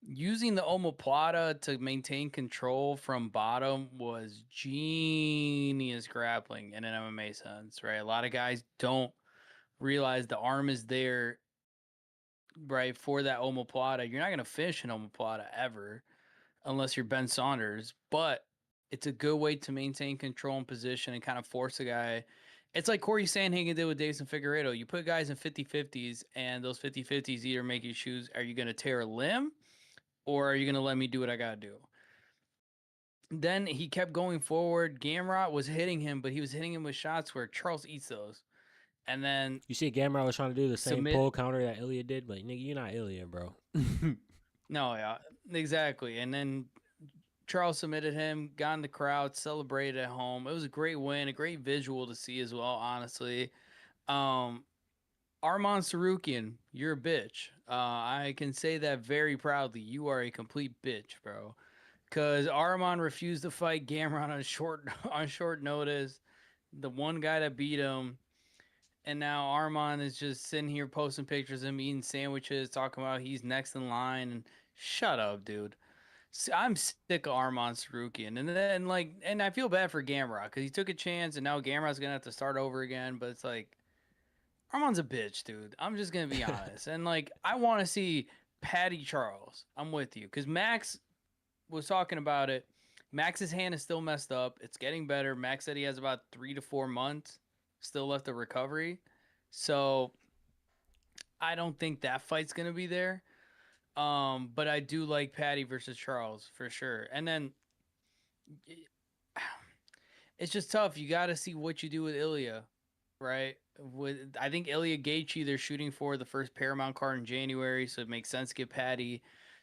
Using the omoplata to maintain control from bottom was genius grappling in an MMA sense, right? A lot of guys don't realize the arm is there, right, for that omoplata. You're not going to finish an omoplata ever unless you're Ben Saunders, but it's a good way to maintain control and position and kind of force a guy. It's like Corey Sandhagen did with Davison Figueredo. You put guys in 50-50s, and those 50-50s either make you choose, are you going to tear a limb, or are you going to let me do what I got to do? Then he kept going forward. Gamrot was hitting him, but he was hitting him with shots where Charles eats those. And then you see Gamrot was trying to do the same pull counter that Ilia did, but nigga, you're not Ilia, bro. No, yeah, exactly. And then Charles submitted him, got in the crowd, celebrated at home. It was a great win, a great visual to see as well, honestly. Arman Tsarukyan, you're a bitch. I can say that very proudly. You are a complete bitch, bro. Because Arman refused to fight Gamrot on short notice. the one guy that beat him, and now Arman is just sitting here posting pictures of him eating sandwiches, talking about he's next in line. And shut up, dude. I'm sick of Arman Sarukian, and then and I feel bad for Gamrot because he took a chance, and now Gamrot's gonna have to start over again. But it's like Arman's a bitch, dude. I'm just gonna be honest, and I want to see Patty Charles. I'm with you because Max was talking about it. Max's hand is still messed up. It's getting better. Max said he has about 3 to 4 months still left of recovery, so I don't think that fight's gonna be there. But I do like Patty versus Charles for sure. And then it's just tough. You got to see what you do with Ilya, right? With I think Ilya Gaethje they're shooting for the first Paramount card in January, so it makes sense to get Patty.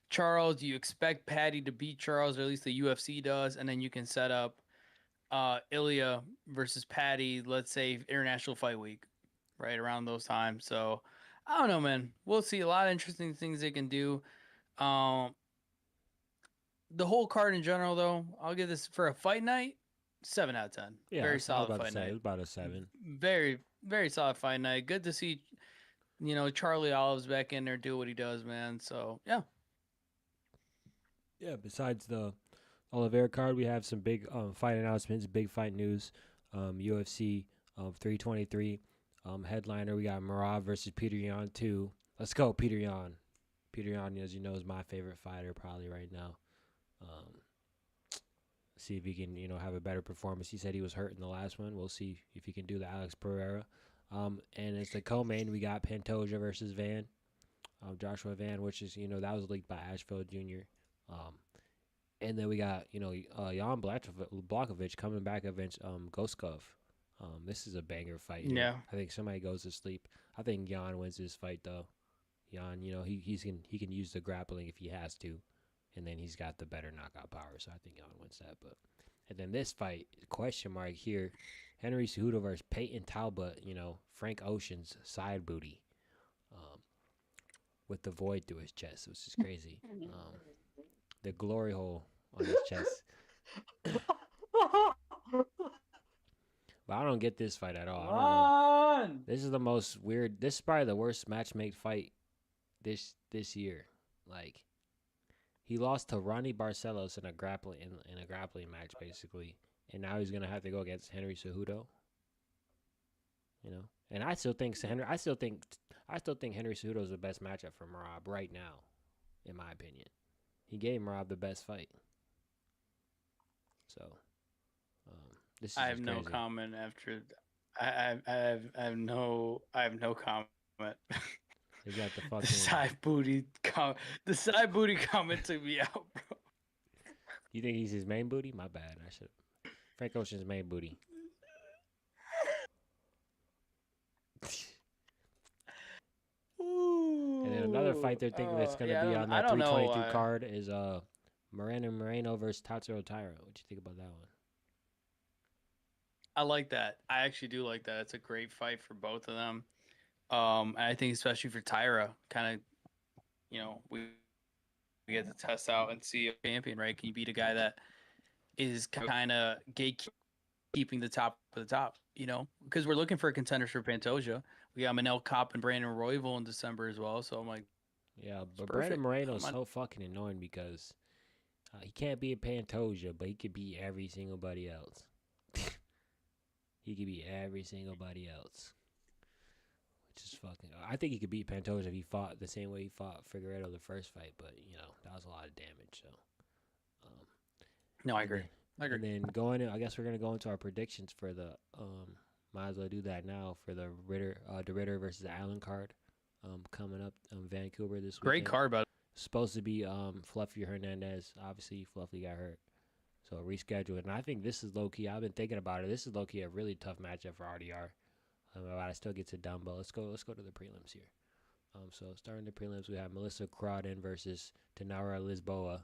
Charles, you expect Patty to beat Charles, or at least the UFC does, and then you can set up Ilya versus Patty, let's say International Fight Week, right around those times. So I don't know, man. We'll see a lot of interesting things they can do. Um, the whole card in general, though, I'll give this for a fight night, 7 out of 10. Yeah, Very I was solid about to fight say it night. was about a 7. Very, very solid fight night. Good to see, Charlie Olives back in there do what he does, man. So yeah, Yeah, besides the Oliveira card, we have some big fight announcements, big fight news. UFC 323 headliner. We got Marab versus Peter Yan 2. Let's go, Peter Yan. Peter Yan, as you know, is my favorite fighter probably right now. Um, see if he can, have a better performance. He said he was hurt in the last one. We'll see if he can do the Alex Pereira. And it's the co-main. We got Pantoja versus Van, Joshua Van, which is, that was leaked by Ashfield Jr. Um, and then we got, Jan Blachowicz coming back against Goskov. This is a banger fight here. yeah. I think somebody goes to sleep. I think Jan wins this fight though. Jan, he can use the grappling if he has to, and then he's got the better knockout power. So I think Jan wins that. But and then this fight, question mark here, Henry Cejudo versus Peyton Talbot. Frank Ocean's side booty, um, with the void through his chest, which is crazy. The glory hole on his chest. But I don't get this fight at all. I don't know. This is the most weird. This is probably the worst match made fight this year. Like he lost to Ronnie Barcelos in a grappling match basically, and now he's gonna have to go against Henry Cejudo. And I still think Henry Cejudo is the best matchup for Merab right now, in my opinion. He gave Merab the best fight. So, this is I have no crazy. comment after. I have no comment. He got the fucking The side booty comment took me out, bro. You think he's his main booty? My bad. I should. Frank Ocean's main booty. And then another fight they're thinking that's going to be on that 322 card is Miranda Moreno versus Tatsuro Taira. What you think about that one? I like that. I actually do like that. It's a great fight for both of them. I think especially for Tyra, kind of, we get to test out and see a champion, right? Can you beat a guy that is kind of gatekeeping the top of the top, Because we're looking for contenders for Pantoja. We got Manel Kopp and Brandon Royval in December as well. So I'm like, yeah, but Brandon Moreno is so fucking annoying because he can't be a Pantoja, but he could beat every single body else. He could beat every single body else. Which is fucking. I think he could beat Pantoja if he fought the same way he fought Figueiredo the first fight, but that was a lot of damage. So. No, I agree. And then I guess we're gonna go into our predictions for the. Might as well do that now for the Ritter versus Allen card, coming up in Vancouver this week. Great card, but supposed to be Fluffy Hernandez. Obviously, Fluffy got hurt, so rescheduled. And I think this is low key. I've been thinking about it. This is low key a really tough matchup for RDR. But I still get to Dumbo. Let's go to the prelims here. So starting the prelims, we have Melissa Crawdon versus Tanara Lisboa.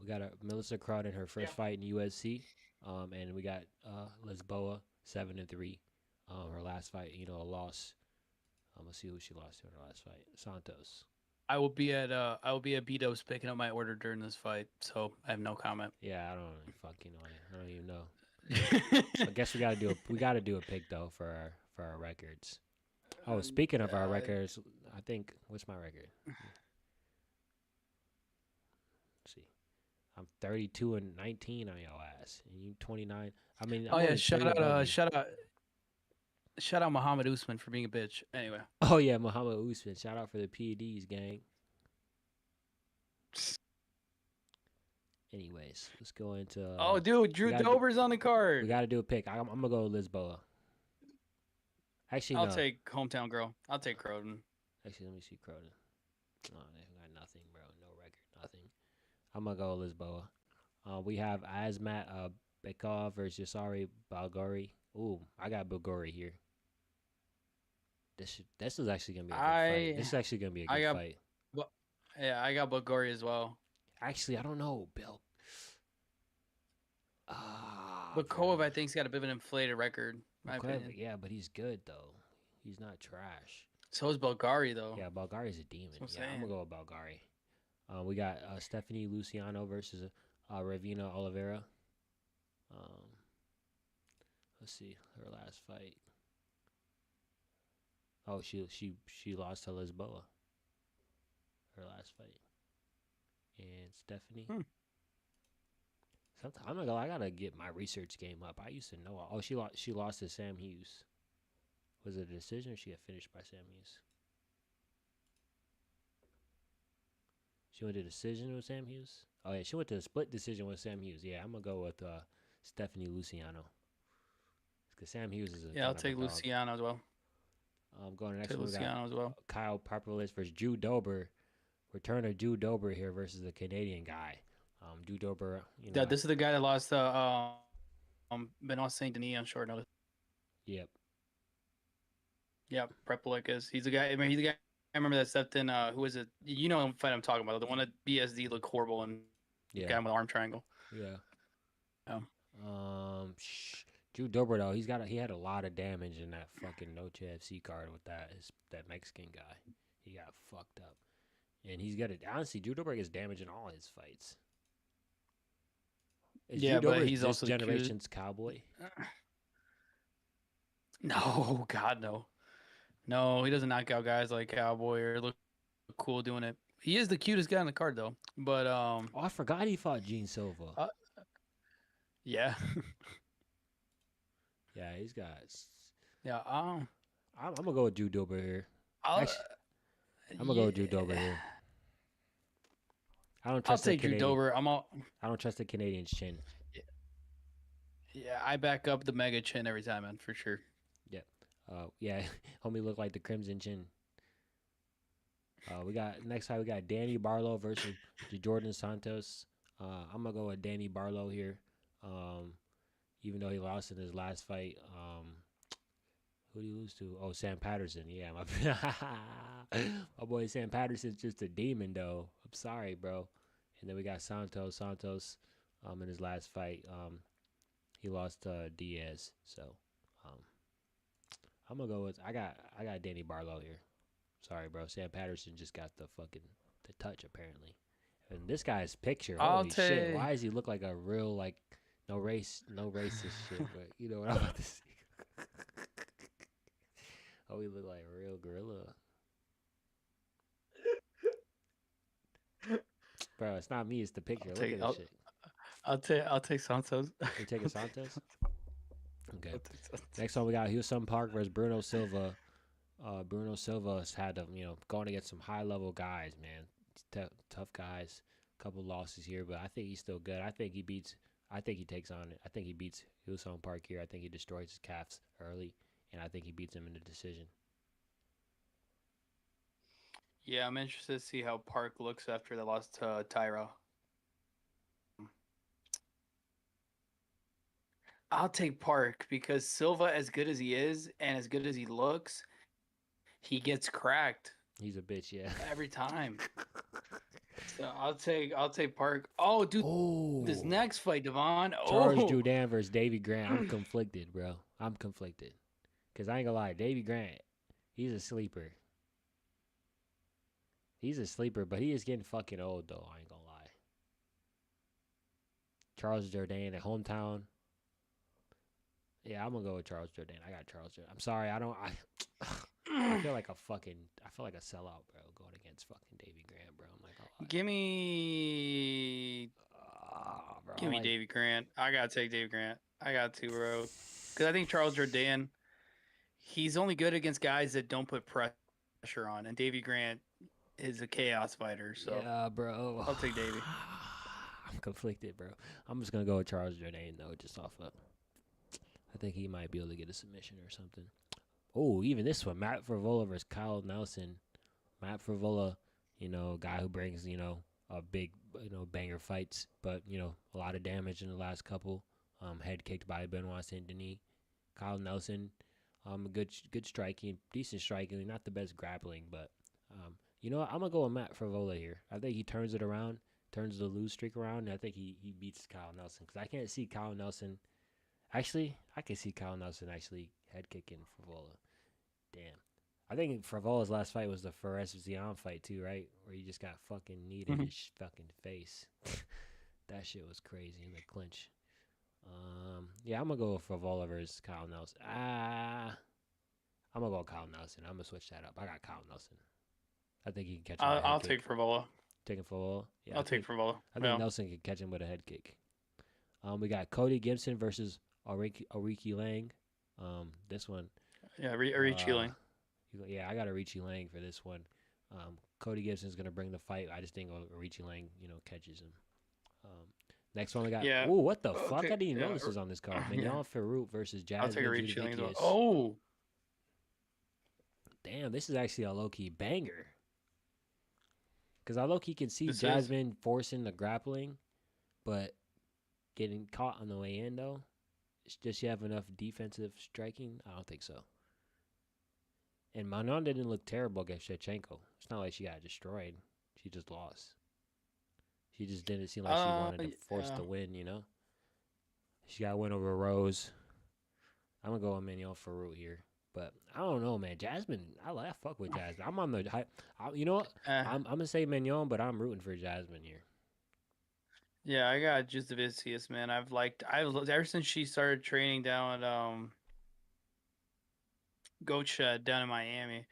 We got Melissa Crawdon her first fight in USC, and we got Lisboa 7-3. Her last fight, a loss. Let's see who she lost to in her last fight. Santos. I will be at B-Dubs picking up my order during this fight, so I have no comment. Yeah, I don't really fucking on it. I don't even know. I guess we gotta do a pick though for our records. Oh, speaking of our records, I think what's my record? Let's see. I'm 32-19 on your ass, and you 29. I mean, I'm oh yeah, only three above you. shout out Muhammad Usman for being a bitch. Anyway. Oh yeah, Muhammad Usman. Shout out for the PEDs, gang. Anyways, let's go into. Oh, dude, Drew Dober's on the card. We got to do a pick. I'm gonna go with Lisboa. Actually, I'll no. take hometown girl. I'll take Croton. Actually, let me see Croton. Oh, they got nothing, bro. No record, nothing. I'm gonna go with Lisboa. We have Azmat Bekov versus Yasari Balgari. Ooh, I got Balgari here. This is actually gonna be a good fight. This is actually gonna be a good fight. Yeah, I got Balgari as well. Actually, I don't know, Bill. But Kov, I think, has got a bit of an inflated record. Yeah, but he's good though. He's not trash. So is Balgari though. Yeah, Balgari's a demon. Yeah, I'm gonna go with Balgari. We got Stephanie Luciano versus Ravina Oliveira. Let's see her last fight. Oh, she lost to Lisboa. Her last fight. And Stephanie. Sometimes I'm not gonna. I gotta get my research game up. I used to know. Oh, she lost to Sam Hughes. Was it a decision or she got finished by Sam Hughes? She went to decision with Sam Hughes? Oh, yeah, she went to a split decision with Sam Hughes. Yeah, I'm going to go with Stephanie Luciano. Because Sam Hughes is a yeah, I'll take Luciano as well. I'm going to next one. Luciano as well. Kyle Parpalis versus Drew Dober. Return of Drew Dober here versus the Canadian guy. Drew Dober, Yeah, this is the guy that lost to Benoit Saint Denis on short notice. Yep. Yeah, Prepelic he's the guy. I mean, he's the guy. I remember that stepped in. Who was it? You know the fight I'm talking about. The one that BSD looked horrible and got him with arm triangle. Yeah. Drew Dober though, he had a lot of damage in that fucking Noche FC card with that Mexican guy. He got fucked up, and he's got it. Honestly, Drew Dober gets damage in all his fights. Drew Dober but he's this also generation's cowboy. No, God, no. No, he doesn't knock out guys like Cowboy or look cool doing it. He is the cutest guy on the card, though. But oh, I forgot he fought Gene Silva. Yeah. Yeah, he's got. Yeah. I'm gonna go with Drew Dober here. I'm gonna go with Drew Dober here. I don't trust. I'll take Drew Dober. I don't trust the Canadian's chin. Yeah, I back up the mega chin every time, man, for sure. Yeah, homie look like the Crimson Chin. We got Danny Barlow versus Jordan Santos. I'm gonna go with Danny Barlow here. Even though he lost in his last fight. Who did he lose to? Oh, Sam Patterson. Yeah, my boy Sam Patterson's just a demon though. I'm sorry, bro. And then we got Santos. In his last fight, he lost to Diaz. So, I'm gonna go with I got Danny Barlow here. Sorry, bro. Sam Patterson just got the touch apparently. And this guy's picture, holy shit! Why does he look like a real no racist shit? But you know what I'm about to see. Oh, he look like a real gorilla. Bro, it's not me. It's the picture. Look at this shit. I'll take Santos. You taking Santos? Okay. Next one we got Hussein Park versus Bruno Silva. Bruno Silva's had to, going against some high level guys, man. Tough guys. Couple losses here, but I think he's still good. I think he beats Hussein Park here. I think he destroys his calves early, and I think he beats him in the decision. Yeah, I'm interested to see how Park looks after the loss to Tyra. I'll take Park because Silva, as good as he is and as good as he looks, he gets cracked. He's a bitch, yeah. Every time. So I'll take Park. Oh, dude, this next fight, Devon. Charles Jourdain versus Davy Grant. I'm conflicted, bro. I'm conflicted. Because I ain't gonna lie, Davy Grant, he's a sleeper. He's a sleeper, but he is getting fucking old though. I ain't gonna lie. Charles Jourdain at hometown. Yeah, I'm gonna go with Charles Jourdain. I got Charles Jourdain. I'm sorry, I don't. I feel like a fucking. I feel like a sellout, bro, going against fucking Davy Grant, bro. I'm like, oh, Give me bro, Give me like, Davy Grant. I gotta take Davy Grant. I got to, bro. Because I think Charles Jourdain, he's only good against guys that don't put pressure on, and Davy Grant is a chaos fighter. So yeah, bro. I'll take Davy. I'm conflicted, bro. I'm just gonna go with Charles Jourdain though, just off of. I think he might be able to get a submission or something. Oh, even this one, Matt Frevola versus Kyle Nelson. Matt Frevola, guy who brings, a big, banger fights, but, a lot of damage in the last couple. Head kicked by Benoit Saint Denis. Kyle Nelson, good striking, decent striking, not the best grappling, but, you know what? I'm going to go with Matt Frevola here. I think he turns it around, turns the lose streak around, and I think he beats Kyle Nelson, because I can't see Kyle Nelson. Actually, I can see Kyle Nelson actually head kicking Frevola. Damn. I think Frivola's last fight was the Fares Zion fight too, right? Where he just got fucking kneed in his fucking face. That shit was crazy in the clinch. Yeah, I'm gonna go with Frivola versus Kyle Nelson. I'm gonna go with Kyle Nelson. I'm gonna switch that up. I got Kyle Nelson. I think he can catch him with a head I'll kick. take Frivola. Taking Frivola. Yeah, I'll take Frivola. I think Nelson can catch him with a head kick. We got Cody Gibson versus Ariki Lang. This one. Yeah, Arichi Lang. Yeah, I got Arichi Lang for this one. Cody Gibson's gonna bring the fight. I just think Arichi Lang, catches him. Next one we got. Yeah. Ooh, what the fuck? I didn't even know this was on this card. Mignon Farouk versus I'll take Jasmine Arichi Lang as well. Judavicius. Oh, Damn, this is actually a low key banger. Because I low key can see This is. Jasmine forcing the grappling, but getting caught on the way in though. Does she have enough defensive striking? I don't think so. And Manon didn't look terrible against Shevchenko. It's not like she got destroyed. She just lost. She just didn't seem like she wanted to force the win, She got a win over Rose. I'm going to go with Mignon Farouk here. But I don't know, man. Jasmine, I fuck with Jasmine. I'm on the hype. You know what? I'm going to say Mignon, but I'm rooting for Jasmine here. Yeah, I got Judavicius, man. I've ever since she started training down at Goat Shed down in Miami.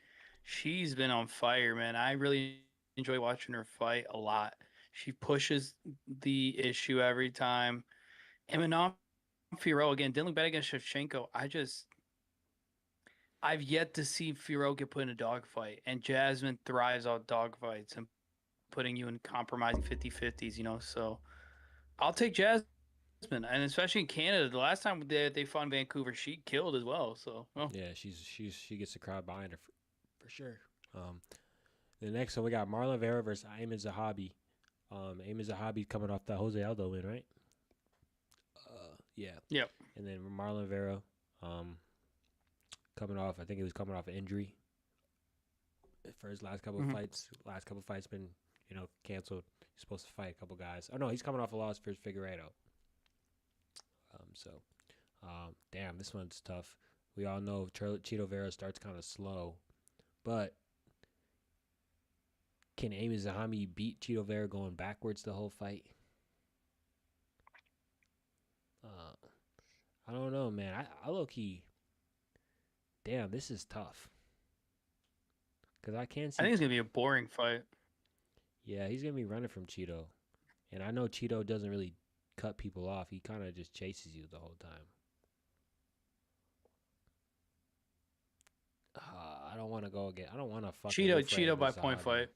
She's been on fire, man. I really enjoy watching her fight a lot. She pushes the issue every time. And Manon Fiorot, again, didn't look bad against Shevchenko. I've yet to see Fiorot get put in a dogfight. And Jasmine thrives on dogfights and putting you in compromising 50-50s, So I'll take Jasmine. And especially in Canada, the last time they fought in Vancouver, she killed as well. So yeah, she gets the crowd behind her for sure. The next one we got Marlon Vera versus Ayman Zahabi. Ayman Zahabi coming off that Jose Aldo win, right? Yeah. Yep. And then Marlon Vera, coming off. I think he was coming off an injury for his last couple of fights. Last couple of fights been canceled. He's supposed to fight a couple guys. Oh no, he's coming off a loss for Figueiredo. Damn, this one's tough. We all know Chito Vera starts kind of slow, but can Ayman Zahabi beat Chito Vera going backwards the whole fight? I don't know, man. I low key. Damn, this is tough. Because I can't see. I think it's gonna be a boring fight. Yeah, he's gonna be running from Chito, and I know Chito doesn't really cut people off. He kind of just chases you the whole time. I don't want to go again. I don't want to fuck Cheeto by point fight.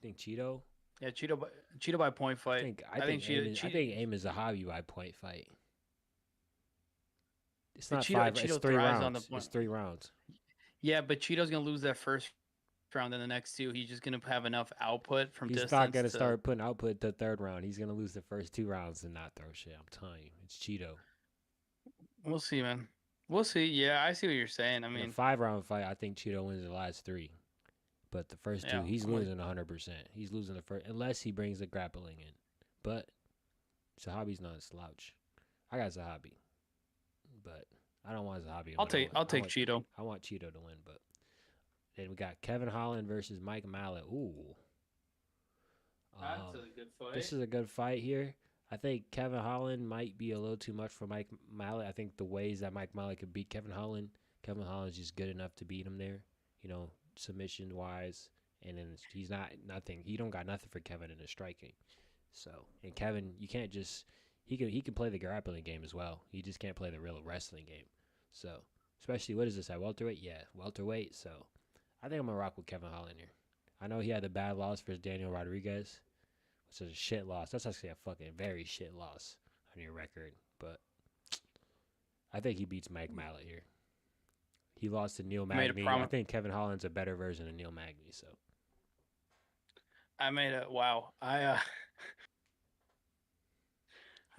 Think Cheeto? Yeah, Cheeto by point fight. I think Ayman Zahabi by point fight. It's not five. It's 3 rounds. It's 3 rounds. Yeah, but Cheeto's gonna lose that first round and the next 2. He's just gonna have enough output from distance. He's not gonna start putting output the 3rd round. He's gonna lose the first 2 rounds and not throw shit. I'm telling you, it's Cheeto. We'll see, man. We'll see. Yeah, I see what you're saying. I mean, in a 5-round fight, I think Cheeto wins the last 3. But the first 2, he's losing 100%. He's losing the first, unless he brings the grappling in. But Zahabi's not a slouch. I got Zahabi, but I don't want Zahabi. I'll take Cheeto. I want Cheeto to win, but then we got Kevin Holland versus Mike Mallet. Ooh, good fight. This is a good fight here. I think Kevin Holland might be a little too much for Mike Mallet. I think the ways that Mike Mallet could beat Kevin Holland's just good enough to beat him there. Submission wise, and then he's not nothing. He don't got nothing for Kevin in the striking. So, and Kevin, you can't just he can play the grappling game as well. He just can't play the real wrestling game. So, especially what is this at welterweight? Yeah, welterweight. So, I think I'm gonna rock with Kevin Holland here. I know he had a bad loss versus Daniel Rodriguez, which is a shit loss. That's actually a fucking very shit loss on your record. But I think he beats Mike Mallet here. He lost to Neil Magny. I think Kevin Holland's a better version of Neil Magny. So I made a I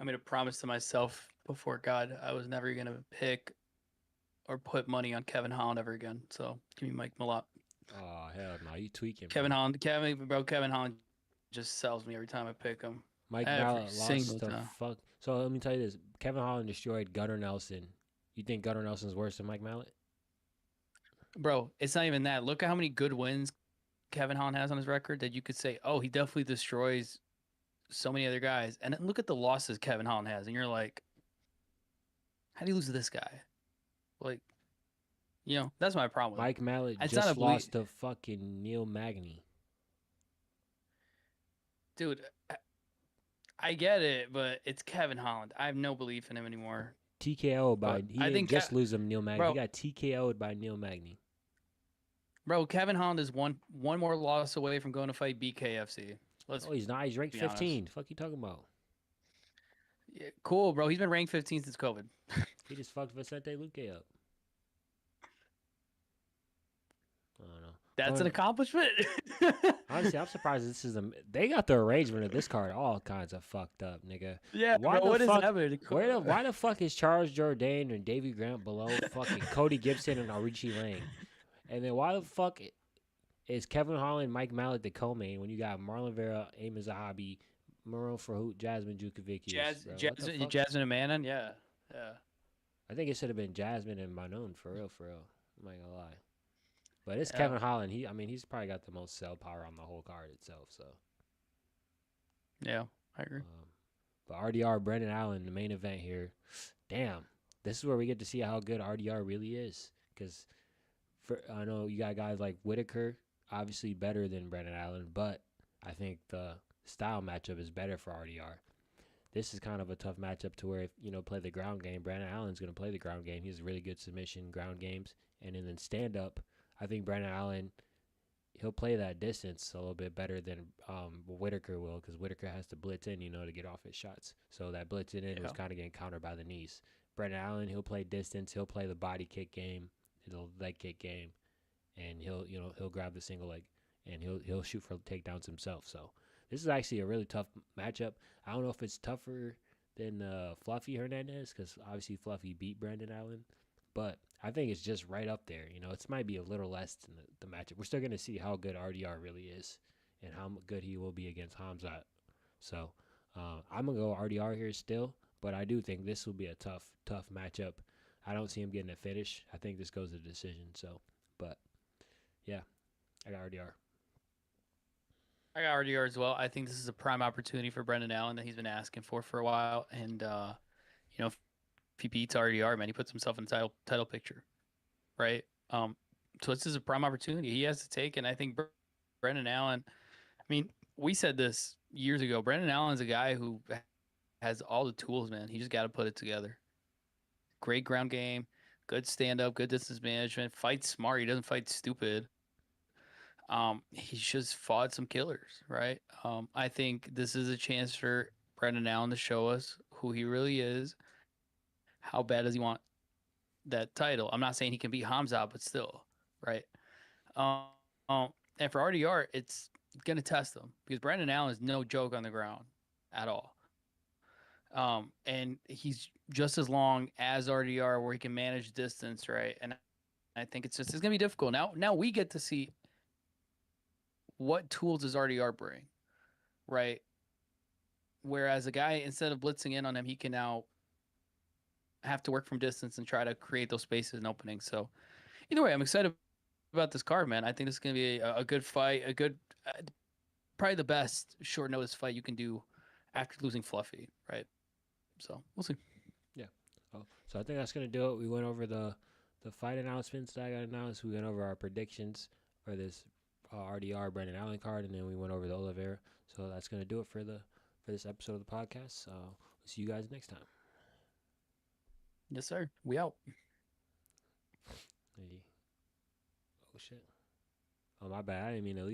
made a promise to myself before God I was never gonna pick or put money on Kevin Holland ever again. So give me Mike Malott. Oh hell no, you tweaking. Kevin Holland just sells me every time I pick him. Mike Malott lost the fuck. So let me tell you this: Kevin Holland destroyed Gunnar Nelson. You think Gunnar Nelson's worse than Mike Malott? Bro, it's not even that. Look at how many good wins Kevin Holland has on his record that you could say, oh, he definitely destroys so many other guys. And then look at the losses Kevin Holland has, and you're like, how do you lose to this guy? Like, that's my problem. Mike Malott just lost to fucking Neil Magny. Dude, I get it, but it's Kevin Holland. I have no belief in him anymore. TKO'd by he didn't just lose him Neil Magny. Bro, he got TKO'd by Neil Magny. Bro, Kevin Holland is one more loss away from going to fight BKFC. He's not. He's ranked 15. Fuck you talking about? Yeah, cool, bro. He's been ranked 15 since COVID. He just fucked Vicente Luque up. I don't know. That's an accomplishment. Honestly, I'm surprised this is they got the arrangement of this card all kinds of fucked up, nigga. Yeah, what is happening? Why the fuck is Charles Jourdain and Davey Grant below fucking Cody Gibson and Arichi Lang? And then why the fuck is Kevin Holland, Mike Malott the co-main when you got Marlon Vera, Eamon Zahabi, Marone Farhoot, Jasmine Jukovic? Jasmine and Manon? Yeah. I think it should have been Jasmine and Manon for real. I'm not gonna lie. But it's Kevin Holland. He's probably got the most sell power on the whole card itself. So, yeah, I agree. But RDR, Brendan Allen, the main event here. Damn, this is where we get to see how good RDR really is. Because I know you got guys like Whitaker, obviously better than Brendan Allen, but I think the style matchup is better for RDR. This is kind of a tough matchup to where, if play the ground game, Brendan Allen's going to play the ground game. He has really good submission ground games. And then stand-up, I think Brendan Allen, he'll play that distance a little bit better than Whitaker will, because Whitaker has to blitz in, to get off his shots. So that blitzing in was kind of getting countered by the knees. Brendan Allen, he'll play distance. He'll play the body kick game, the leg kick game, and he'll grab the single leg, and he'll shoot for takedowns himself. So this is actually a really tough matchup. I don't know if it's tougher than Fluffy Hernandez, because obviously Fluffy beat Brendan Allen, but I think it's just right up there. It might be a little less than the matchup. We're still going to see how good RDR really is and how good he will be against Hamzat. So I'm going to go RDR here still, but I do think this will be a tough matchup. I don't see him getting a finish. I think this goes to decision. So, but, yeah, I got RDR. I got RDR as well. I think this is a prime opportunity for Brendan Allen that he's been asking for a while. And, if he beats RDR, man, he puts himself in the title picture, right? So this is a prime opportunity he has to take, and I think Brendan Allen. I mean, we said this years ago. Brendan Allen's a guy who has all the tools, man. He just got to put it together. Great ground game, good stand up, good distance management. Fights smart. He doesn't fight stupid. He's just fought some killers, right? I think this is a chance for Brendan Allen to show us who he really is. How bad does he want that title? I'm not saying he can beat Hamzat, but still, right? And for RDR, it's going to test him because Brendan Allen is no joke on the ground at all. And he's just as long as RDR where he can manage distance, right? And I think it's going to be difficult. Now we get to see what tools does RDR bring, right? Whereas a guy, instead of blitzing in on him, he can now have to work from distance and try to create those spaces and openings. So either way, I'm excited about this card, man. I think this is going to be a good fight, a good probably the best short notice fight you can do after losing Fluffy, right? So we'll see. Yeah. Oh, so I think that's gonna do it. We went over the fight announcements that I got announced. We went over our predictions for this RDR Brandon Allen card, and then we went over the Oliveira. So that's gonna do it for this episode of the podcast. We'll see you guys next time. Yes, sir. We out. Hey. Oh shit. Oh my bad. I didn't mean to leave.